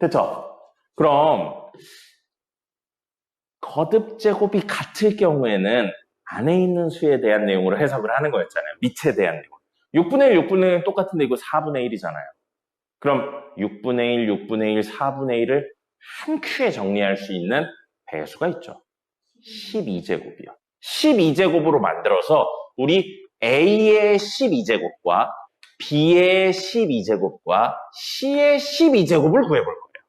됐죠? 그럼 거듭제곱이 같을 경우에는 안에 있는 수에 대한 내용으로 해석을 하는 거였잖아요. 밑에 대한 내용. 6분의 1, 6분의 1 똑같은데 이거 4분의 1이잖아요. 그럼 6분의 1, 6분의 1, 4분의 1을 한 큐에 정리할 수 있는 배수가 있죠. 12제곱이요. 12제곱으로 만들어서 우리 A의 12제곱과 B의 12제곱과 C의 12제곱을 구해볼 거예요.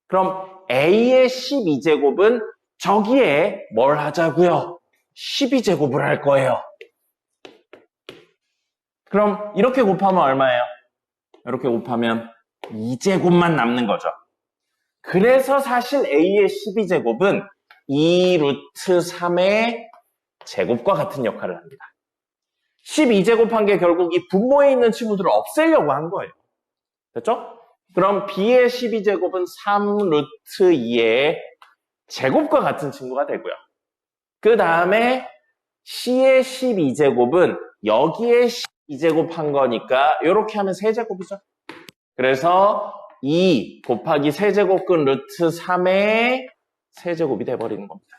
그럼 A의 12제곱은 저기에 뭘 하자고요? 12제곱을 할 거예요. 그럼 이렇게 곱하면 얼마예요? 이렇게 곱하면 2제곱만 남는 거죠. 그래서 사실 A의 12제곱은 2루트 3의 제곱과 같은 역할을 합니다. 12제곱한 게 결국 이 분모에 있는 친구들을 없애려고 한 거예요. 됐죠? 그럼 B의 12제곱은 3루트 2의 제곱과 같은 친구가 되고요. 그 다음에 C의 12제곱은 여기에 12제곱 한 거니까 이렇게 하면 세제곱이죠. 그래서 2 곱하기 세제곱근 루트 3의 세제곱이 돼버리는 겁니다.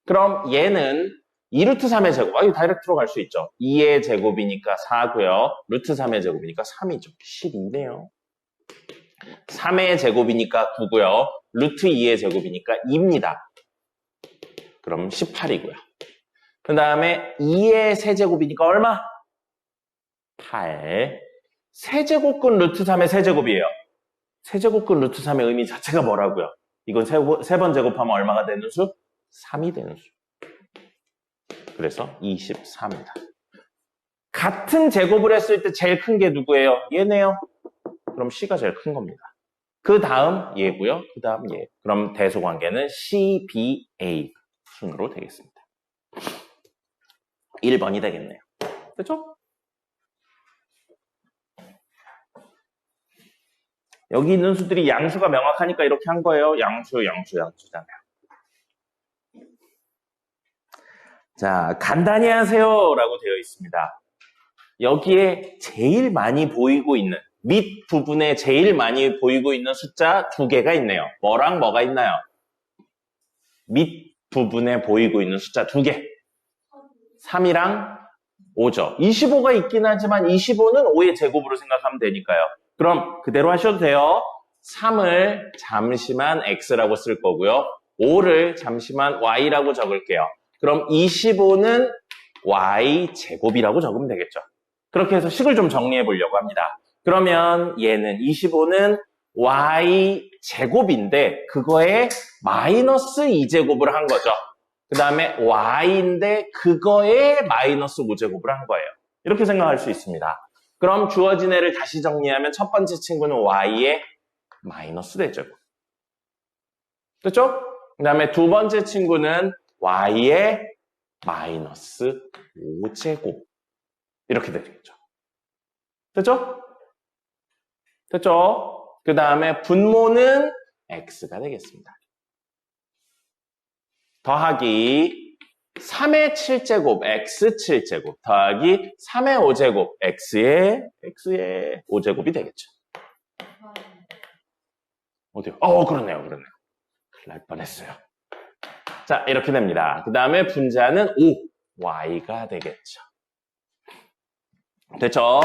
그럼 얘는 2루트 3의 제곱, 이거 다이렉트로 갈 수 있죠. 2의 제곱이니까 4고요. 루트 3의 제곱이니까 3이죠. 12네요. 3의 제곱이니까 9고요. 루트 2의 제곱이니까 2입니다. 그럼 18이고요. 그 다음에 2의 세제곱이니까 얼마? 8. 세제곱근 루트 3의 세제곱이에요. 세제곱근 루트 3의 의미 자체가 뭐라고요? 이건 세 번 제곱하면 얼마가 되는 수? 3이 되는 수. 그래서 24입니다. 같은 제곱을 했을 때 제일 큰 게 누구예요? 얘네요. 그럼 C가 제일 큰 겁니다. 그 다음 얘고요. 그 다음 얘. 그럼 대소관계는 C, B, A 순으로 되겠습니다. 1번이 되겠네요. 됐죠? 여기 있는 수들이 양수가 명확하니까 이렇게 한 거예요. 양수잖아요. 자, 간단히 하세요 라고 되어 있습니다. 여기에 제일 많이 보이고 있는, 밑부분에 제일 많이 보이고 있는 숫자 2개가 있네요. 뭐랑 뭐가 있나요? 밑부분에 보이고 있는 숫자 2개. 3이랑 5죠. 25가 있긴 하지만 25는 5의 제곱으로 생각하면 되니까요. 그럼 그대로 하셔도 돼요. 3을 잠시만 x라고 쓸 거고요. 5를 잠시만 y라고 적을게요. 그럼 25는 y제곱이라고 적으면 되겠죠. 그렇게 해서 식을 좀 정리해 보려고 합니다. 그러면 얘는 25는 y제곱인데 그거에 마이너스 2제곱을 한 거죠. 그 다음에 y인데 그거에 마이너스 5제곱을 한 거예요. 이렇게 생각할 수 있습니다. 그럼 주어진 애를 다시 정리하면 첫 번째 친구는 y의 마이너스 4제곱. 됐죠? 그 다음에 두 번째 친구는 y의 마이너스 5제곱. 이렇게 되겠죠. 됐죠? 됐죠? 그 다음에 분모는 x가 되겠습니다. 더하기 3의 7제곱, x 7제곱, 더하기 3의 5제곱, x의 5제곱이 되겠죠. 어디요? 그렇네요. 큰일 날 뻔했어요. 자, 이렇게 됩니다. 그 다음에 분자는 5, y가 되겠죠. 됐죠?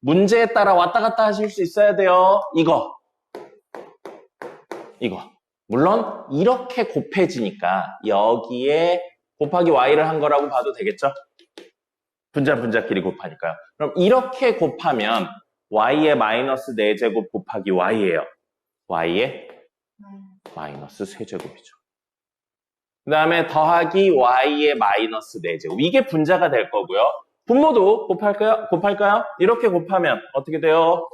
문제에 따라 왔다 갔다 하실 수 있어야 돼요. 이거. 물론 이렇게 곱해지니까 여기에 곱하기 y를 한 거라고 봐도 되겠죠? 분자끼리 곱하니까요. 그럼 이렇게 곱하면 y의 마이너스 4제곱 곱하기 y예요. y의 마이너스 3제곱이죠. 그 다음에 더하기 y의 마이너스 4제곱. 이게 분자가 될 거고요. 분모도 곱할까요? 이렇게 곱하면 어떻게 돼요?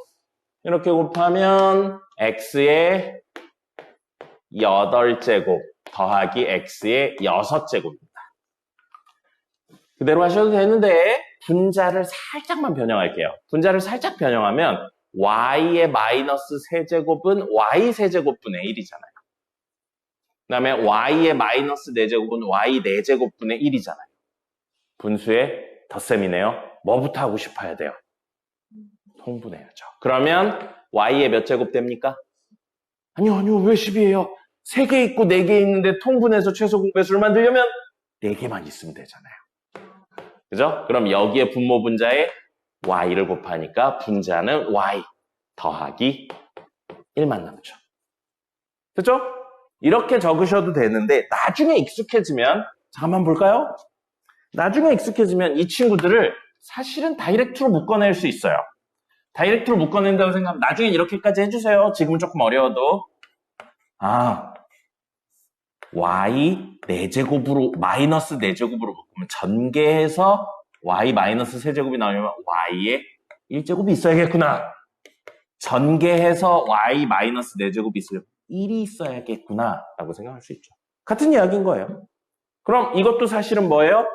이렇게 곱하면 x의 8제곱 더하기 x의 6제곱입니다. 그대로 하셔도 되는데 분자를 살짝만 변형할게요. 분자를 살짝 변형하면 y의 마이너스 3제곱은 y 세제곱분의 1이잖아요. 그 다음에 y의 마이너스 4제곱은 y 4제곱분의 1이잖아요. 분수의 덧셈이네요. 뭐부터 하고 싶어야 돼요? 통분해야죠. 그러면 y의 몇 제곱 됩니까? 아니요, 왜 10이에요? 3개 있고 4개 있는데 통분해서 최소 공배수를 만들려면 4개만 있으면 되잖아요. 그죠? 그럼 여기에 분모 분자에 y를 곱하니까 분자는 y 더하기 1만 남죠. 됐죠? 이렇게 적으셔도 되는데 나중에 익숙해지면 자, 한번 볼까요? 나중에 익숙해지면 이 친구들을 사실은 다이렉트로 묶어낼 수 있어요. 다이렉트로 묶어낸다고 생각하면 나중에 이렇게까지 해주세요. 지금은 조금 어려워도. y 4제곱으로 마이너스 4제곱으로 묶으면 전개해서 y 마이너스 세제곱이 나오면 y에 1제곱이 있어야겠구나. 전개해서 y 마이너스 4제곱이 있으면 1이 있어야겠구나 라고 생각할 수 있죠. 같은 이야기인 거예요. 그럼 이것도 사실은 뭐예요?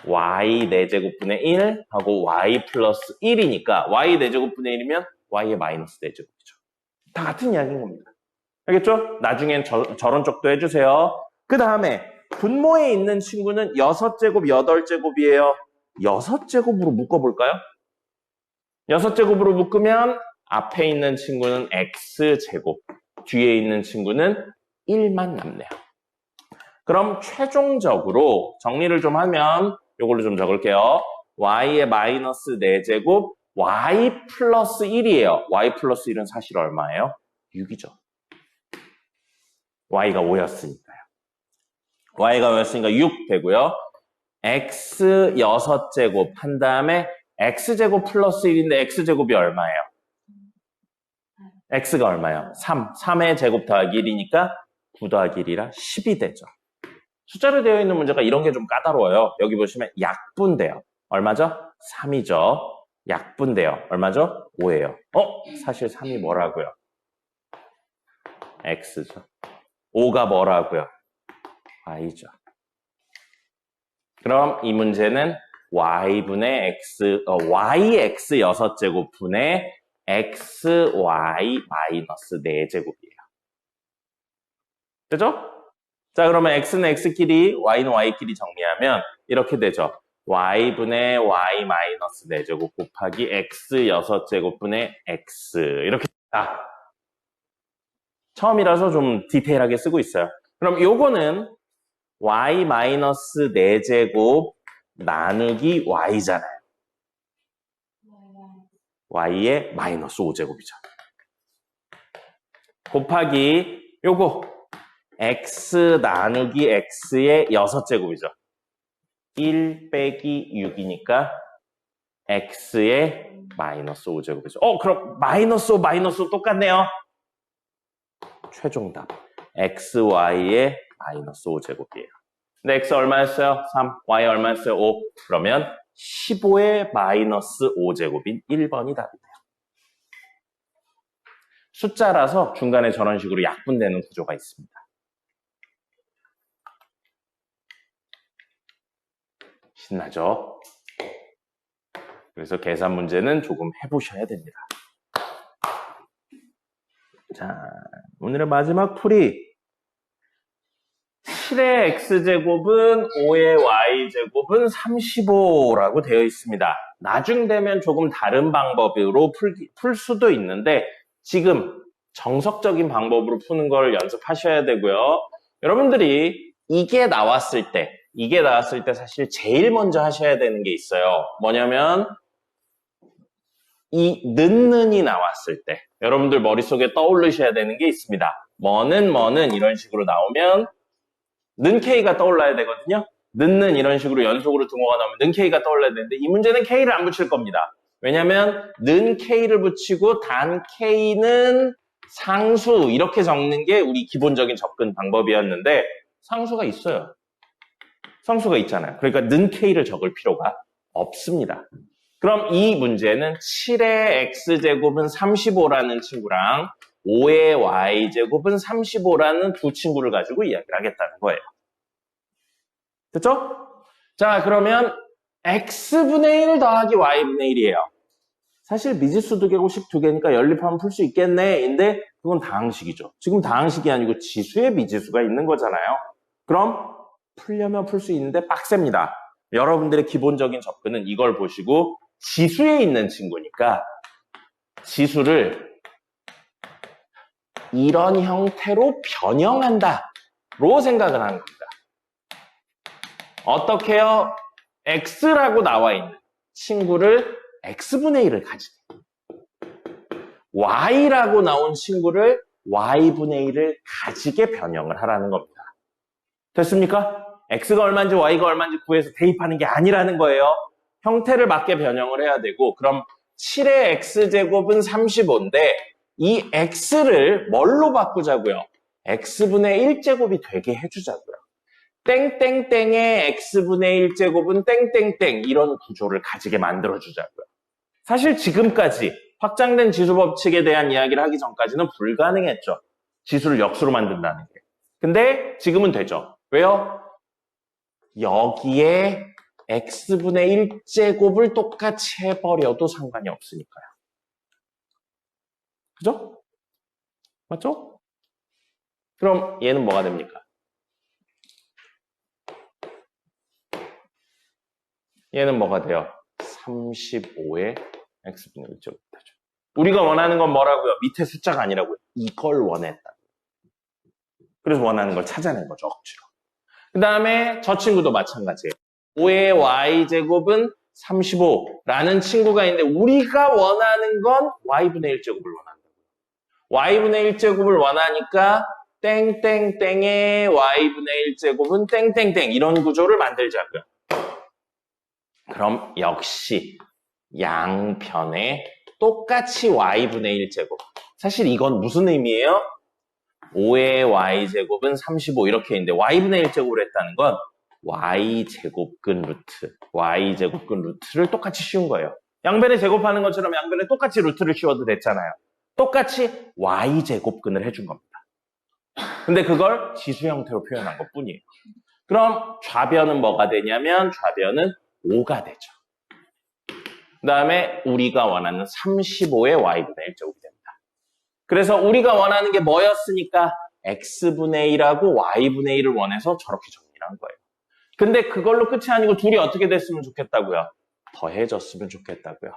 y 4제곱분의 1 하고 y 플러스 1이니까 y 4제곱분의 1이면 y의 마이너스 4제곱이죠. 다 같은 이야기인 겁니다. 알겠죠? 나중엔 저런 쪽도 해주세요. 그 다음에 분모에 있는 친구는 6제곱, 8제곱이에요. 6제곱으로 묶어볼까요? 6제곱으로 묶으면 앞에 있는 친구는 x제곱, 뒤에 있는 친구는 1만 남네요. 그럼 최종적으로 정리를 좀 하면 이걸로 좀 적을게요. y의 마이너스 4제곱, y 플러스 1이에요. y 플러스 1은 사실 얼마예요? 6이죠. y가 5였으니까요. y가 5였으니까 6 되고요. x 6제곱 한 다음에 x제곱 플러스 1인데 x제곱이 얼마예요? x가 얼마예요? 3. 3의 제곱 더하기 1이니까 9 더하기 1이라 10이 되죠. 숫자로 되어 있는 문제가 이런 게 좀 까다로워요. 여기 보시면 약분돼요. 얼마죠? 3이죠. 약분돼요. 얼마죠? 5예요. 사실 3이 뭐라고요? x죠. 5가 뭐라고요? y죠. 그럼 이 문제는 y분의 x, yx 6제곱분의 xy 마이너스 4제곱이에요. 되죠? 자, 그러면 x는 x끼리, y는 y끼리 정리하면 이렇게 되죠. y분의 y 마이너스 4제곱 곱하기 x 6제곱분의 x 이렇게 됩니다. 처음이라서 좀 디테일하게 쓰고 있어요. 그럼 요거는 y 마이너스 4제곱 나누기 y잖아요. y의 마이너스 5제곱이죠. 곱하기 요거 x 나누기 x의 6제곱이죠. 1 빼기 6이니까 x의 마이너스 5제곱이죠. 그럼 마이너스 5, 마이너스 5 똑같네요. 최종답 xy의 마이너스 5제곱이에요. 근데 x 얼마였어요? 3, y 얼마였어요? 5. 그러면 15의 마이너스 5제곱인 1번이 답이네요. 숫자라서 중간에 저런 식으로 약분되는 구조가 있습니다. 신나죠? 그래서 계산 문제는 조금 해보셔야 됩니다. 자, 오늘의 마지막 풀이 7의 x제곱은 5의 y제곱은 35라고 되어 있습니다. 나중 되면 조금 다른 방법으로 풀 수도 있는데 지금 정석적인 방법으로 푸는 걸 연습하셔야 되고요. 여러분들이 이게 나왔을 때 사실 제일 먼저 하셔야 되는 게 있어요. 뭐냐면 이 는이 나왔을 때 여러분들 머릿속에 떠올리셔야 되는 게 있습니다. 뭐는 이런 식으로 나오면 는 K가 떠올라야 되거든요. 는 이런 식으로 연속으로 등호가 나오면 는 K가 떠올라야 되는데 이 문제는 K를 안 붙일 겁니다. 왜냐하면 는 K를 붙이고 단 K는 상수 이렇게 적는 게 우리 기본적인 접근 방법이었는데 상수가 있어요. 상수가 있잖아요. 그러니까 는 K를 적을 필요가 없습니다. 그럼 이 문제는 7의 x제곱은 35라는 친구랑 5의 y제곱은 35라는 두 친구를 가지고 이야기를 하겠다는 거예요. 됐죠? 자, 그러면 x분의 1 더하기 y분의 1이에요. 사실 미지수 2개, 곱식 2개니까 연립하면 풀 수 있겠네. 인데 그건 다항식이죠. 지금 다항식이 아니고 지수의 미지수가 있는 거잖아요. 그럼 풀려면 풀 수 있는데 빡셉니다. 여러분들의 기본적인 접근은 이걸 보시고 지수에 있는 친구니까 지수를 이런 형태로 변형한다로 생각을 하는 겁니다. 어떻게 해요? x라고 나와 있는 친구를 x분의 1을 가지게 y라고 나온 친구를 y분의 1을 가지게 변형을 하라는 겁니다. 됐습니까? x가 얼마인지 y가 얼마인지 구해서 대입하는 게 아니라는 거예요. 형태를 맞게 변형을 해야 되고, 그럼 7의 x제곱은 35인데 이 x를 뭘로 바꾸자고요? x분의 1제곱이 되게 해주자고요. 땡땡땡의 x분의 1제곱은 땡땡땡, 이런 구조를 가지게 만들어주자고요. 사실 지금까지 확장된 지수 법칙에 대한 이야기를 하기 전까지는 불가능했죠. 지수를 역수로 만든다는 게. 근데 지금은 되죠. 왜요? 여기에 x분의 1제곱을 똑같이 해버려도 상관이 없으니까요. 그죠? 맞죠? 그럼 얘는 뭐가 됩니까? 얘는 뭐가 돼요? 35의 x분의 1제곱 되죠. 우리가 원하는 건 뭐라고요? 밑에 숫자가 아니라고요. 이걸 원했다. 그래서 원하는 걸 찾아낸 거죠, 억지로. 그 다음에 저 친구도 마찬가지예요. 5의 y제곱은 35라는 친구가 있는데 우리가 원하는 건 y분의 1제곱을 원한다고요. y분의 1제곱을 원하니까 땡땡땡의 y분의 1제곱은 땡땡땡, 이런 구조를 만들자고요. 그럼 역시 양편에 똑같이 y분의 1제곱. 사실 이건 무슨 의미예요? 5의 y제곱은 35 이렇게 있는데 y분의 1제곱을 했다는 건 y제곱근 루트, y제곱근 루트를 똑같이 씌운 거예요. 양변에 제곱하는 것처럼 양변에 똑같이 루트를 씌워도 됐잖아요. 똑같이 y제곱근을 해준 겁니다. 근데 그걸 지수 형태로 표현한 것 뿐이에요. 그럼 좌변은 뭐가 되냐면 좌변은 5가 되죠. 그 다음에 우리가 원하는 35의 y분의 1제곱이 됩니다. 그래서 우리가 원하는 게 뭐였으니까 x분의 1하고 y분의 1을 원해서 저렇게 정리를 한 거예요. 근데 그걸로 끝이 아니고 둘이 어떻게 됐으면 좋겠다고요? 더해졌으면 좋겠다고요.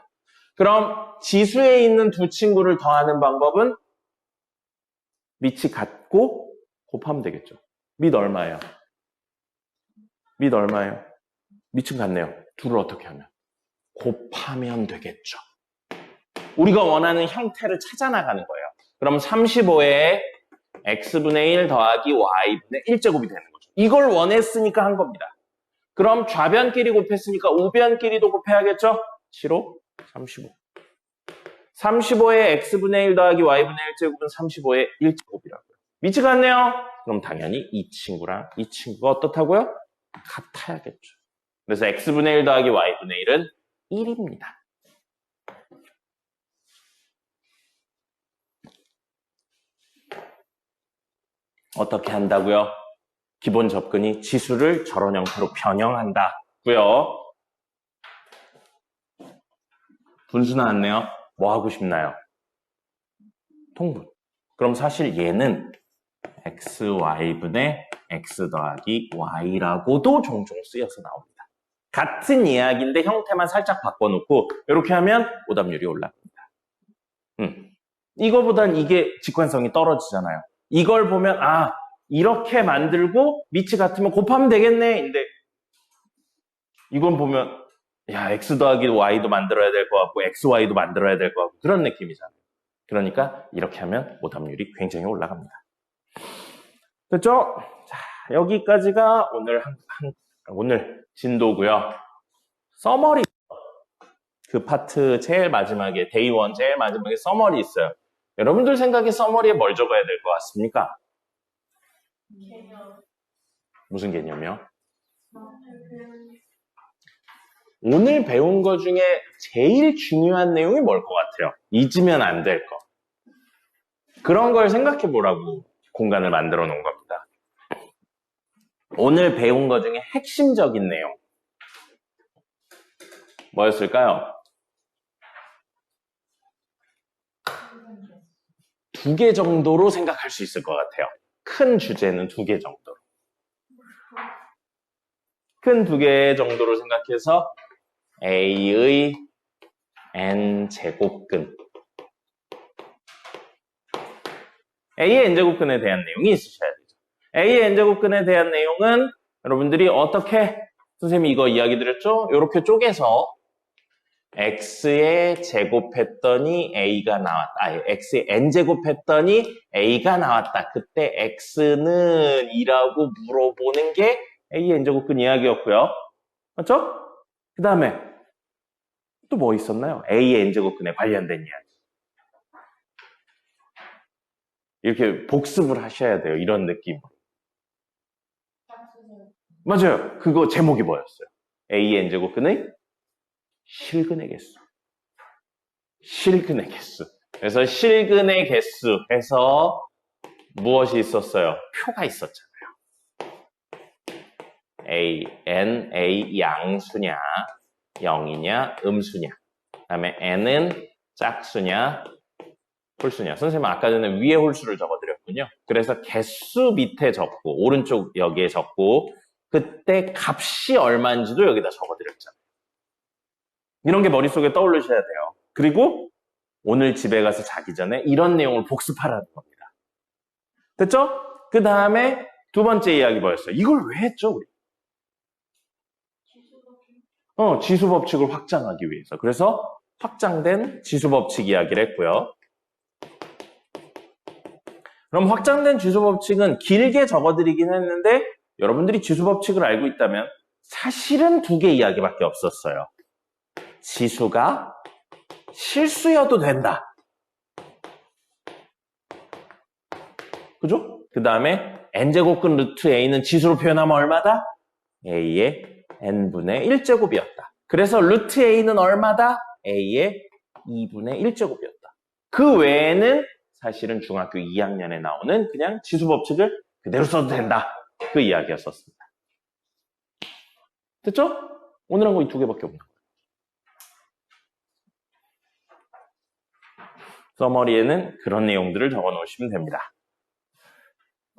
그럼 지수에 있는 두 친구를 더하는 방법은 밑이 같고 곱하면 되겠죠. 밑 얼마예요? 밑 얼마예요? 밑은 같네요. 둘을 어떻게 하면? 곱하면 되겠죠. 우리가 원하는 형태를 찾아 나가는 거예요. 그럼 35에 x분의 1 더하기 y분의 1제곱이 되는 거죠. 이걸 원했으니까 한 겁니다. 그럼 좌변끼리 곱했으니까 우변끼리도 곱해야겠죠? 7호 35. 35에 x분의 1 더하기 y분의 1제곱은 35의 1제곱이라고요. 밑이 같네요. 그럼 당연히 이 친구랑 이 친구가 어떻다고요? 같아야겠죠. 그래서 x분의 1 더하기 y분의 1은 1입니다. 어떻게 한다고요? 기본 접근이 지수를 저런 형태로 변형한다고요. 분수 나왔네요. 뭐 하고 싶나요? 통분. 그럼 사실 얘는 xy분의 x 더하기 y라고도 종종 쓰여서 나옵니다. 같은 이야기인데 형태만 살짝 바꿔놓고 이렇게 하면 오답률이 올라갑니다. 이거보단 이게 직관성이 떨어지잖아요. 이걸 보면 아, 이렇게 만들고 밑이 같으면 곱하면 되겠네. 근데 이건 보면 야, x 더하기 y도 만들어야 될 것 같고 xy도 만들어야 될 것 같고 그런 느낌이잖아요. 그러니까 이렇게 하면 오답률이 굉장히 올라갑니다. 됐죠? 자, 여기까지가 오늘 진도고요. 서머리, 그 파트 제일 마지막에, 데이 1 제일 마지막에 서머리 있어요. 여러분들 생각에 서머리에 뭘 적어야 될 것 같습니까? 개념. 무슨 개념이요? 오늘 배운 것 중에 제일 중요한 내용이 뭘 것 같아요? 잊으면 안 될 거. 그런 걸 생각해 보라고 공간을 만들어 놓은 겁니다. 오늘 배운 것 중에 핵심적인 내용. 뭐였을까요? 2개 정도로 생각할 수 있을 것 같아요. 큰 주제는 2개 정도로. 큰 2개 정도로 생각해서 A의 n제곱근. A의 n제곱근에 대한 내용이 있으셔야 되죠. A의 n제곱근에 대한 내용은 여러분들이 어떻게, 선생님이 이거 이야기 드렸죠? 이렇게 쪼개서 x에 제곱했더니 a가 나왔다. x에 n제곱했더니 a가 나왔다. 그때 x는 2라고 물어보는 게 a n제곱근 이야기였고요. 맞죠? 그 다음에 또 뭐 있었나요? a n제곱근에 관련된 이야기. 이렇게 복습을 하셔야 돼요. 이런 느낌. 맞아요. 그거 제목이 뭐였어요? a n제곱근의 실근의 개수. 실근의 개수. 그래서 실근의 개수 해서 무엇이 있었어요? 표가 있었잖아요. a, n, a 양수냐, 0이냐, 음수냐. 그 다음에 n은 짝수냐, 홀수냐. 선생님은 아까 전에 위에 홀수를 적어드렸군요. 그래서 개수 밑에 적고, 오른쪽 여기에 적고, 그때 값이 얼마인지도 여기다 적어드렸잖아요. 이런 게 머릿속에 떠올리셔야 돼요. 그리고 오늘 집에 가서 자기 전에 이런 내용을 복습하라는 겁니다. 됐죠? 그 다음에 두 번째 이야기 뭐였어요? 이걸 왜 했죠, 우리? 지수법칙을 확장하기 위해서. 그래서 확장된 지수법칙 이야기를 했고요. 그럼 확장된 지수법칙은 길게 적어드리긴 했는데 여러분들이 지수법칙을 알고 있다면 사실은 두 개 이야기밖에 없었어요. 지수가 실수여도 된다. 그죠? 그 다음에 n제곱근 루트 a는 지수로 표현하면 얼마다? a의 n분의 1제곱이었다. 그래서 루트 a는 얼마다? a의 2분의 1제곱이었다. 그 외에는 사실은 중학교 2학년에 나오는 그냥 지수법칙을 그대로 써도 된다. 그 이야기였었습니다. 됐죠? 오늘 한 거 이 두 개밖에 없는 거예요. 서머리에는 그런 내용들을 적어 놓으시면 됩니다.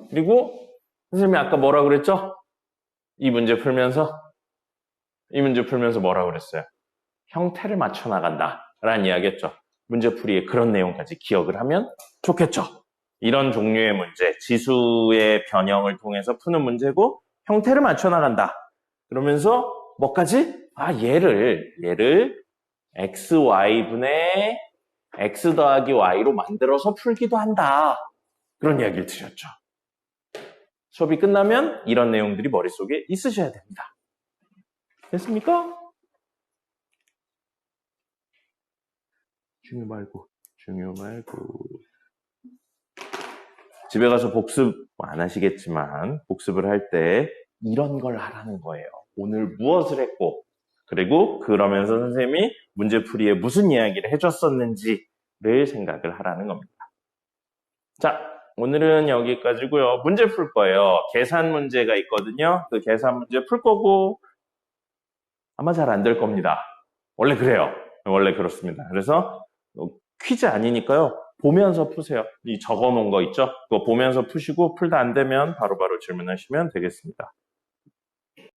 그리고 선생님이 아까 뭐라 그랬죠? 이 문제 풀면서 뭐라 그랬어요? 형태를 맞춰 나간다 라는 이야기였죠. 문제풀이에 그런 내용까지 기억을 하면 좋겠죠. 이런 종류의 문제, 지수의 변형을 통해서 푸는 문제고 형태를 맞춰 나간다. 그러면서 뭐까지? 얘를 xy분의 x 더하기 y로 만들어서 풀기도 한다. 그런 이야기를 드렸죠. 수업이 끝나면 이런 내용들이 머릿속에 있으셔야 됩니다. 됐습니까? 중요 말고. 집에 가서 복습 안 하시겠지만 복습을 할 때 이런 걸 하라는 거예요. 오늘 무엇을 했고 그리고 그러면서 선생님이 문제풀이에 무슨 이야기를 해줬었는지를 생각을 하라는 겁니다. 자, 오늘은 여기까지고요. 문제 풀 거예요. 계산 문제가 있거든요. 그 계산 문제 풀 거고 아마 잘 안 될 겁니다. 원래 그래요. 원래 그렇습니다. 그래서 퀴즈 아니니까요. 보면서 푸세요. 이 적어놓은 거 있죠? 그거 보면서 푸시고 풀다 안 되면 바로바로 질문하시면 되겠습니다.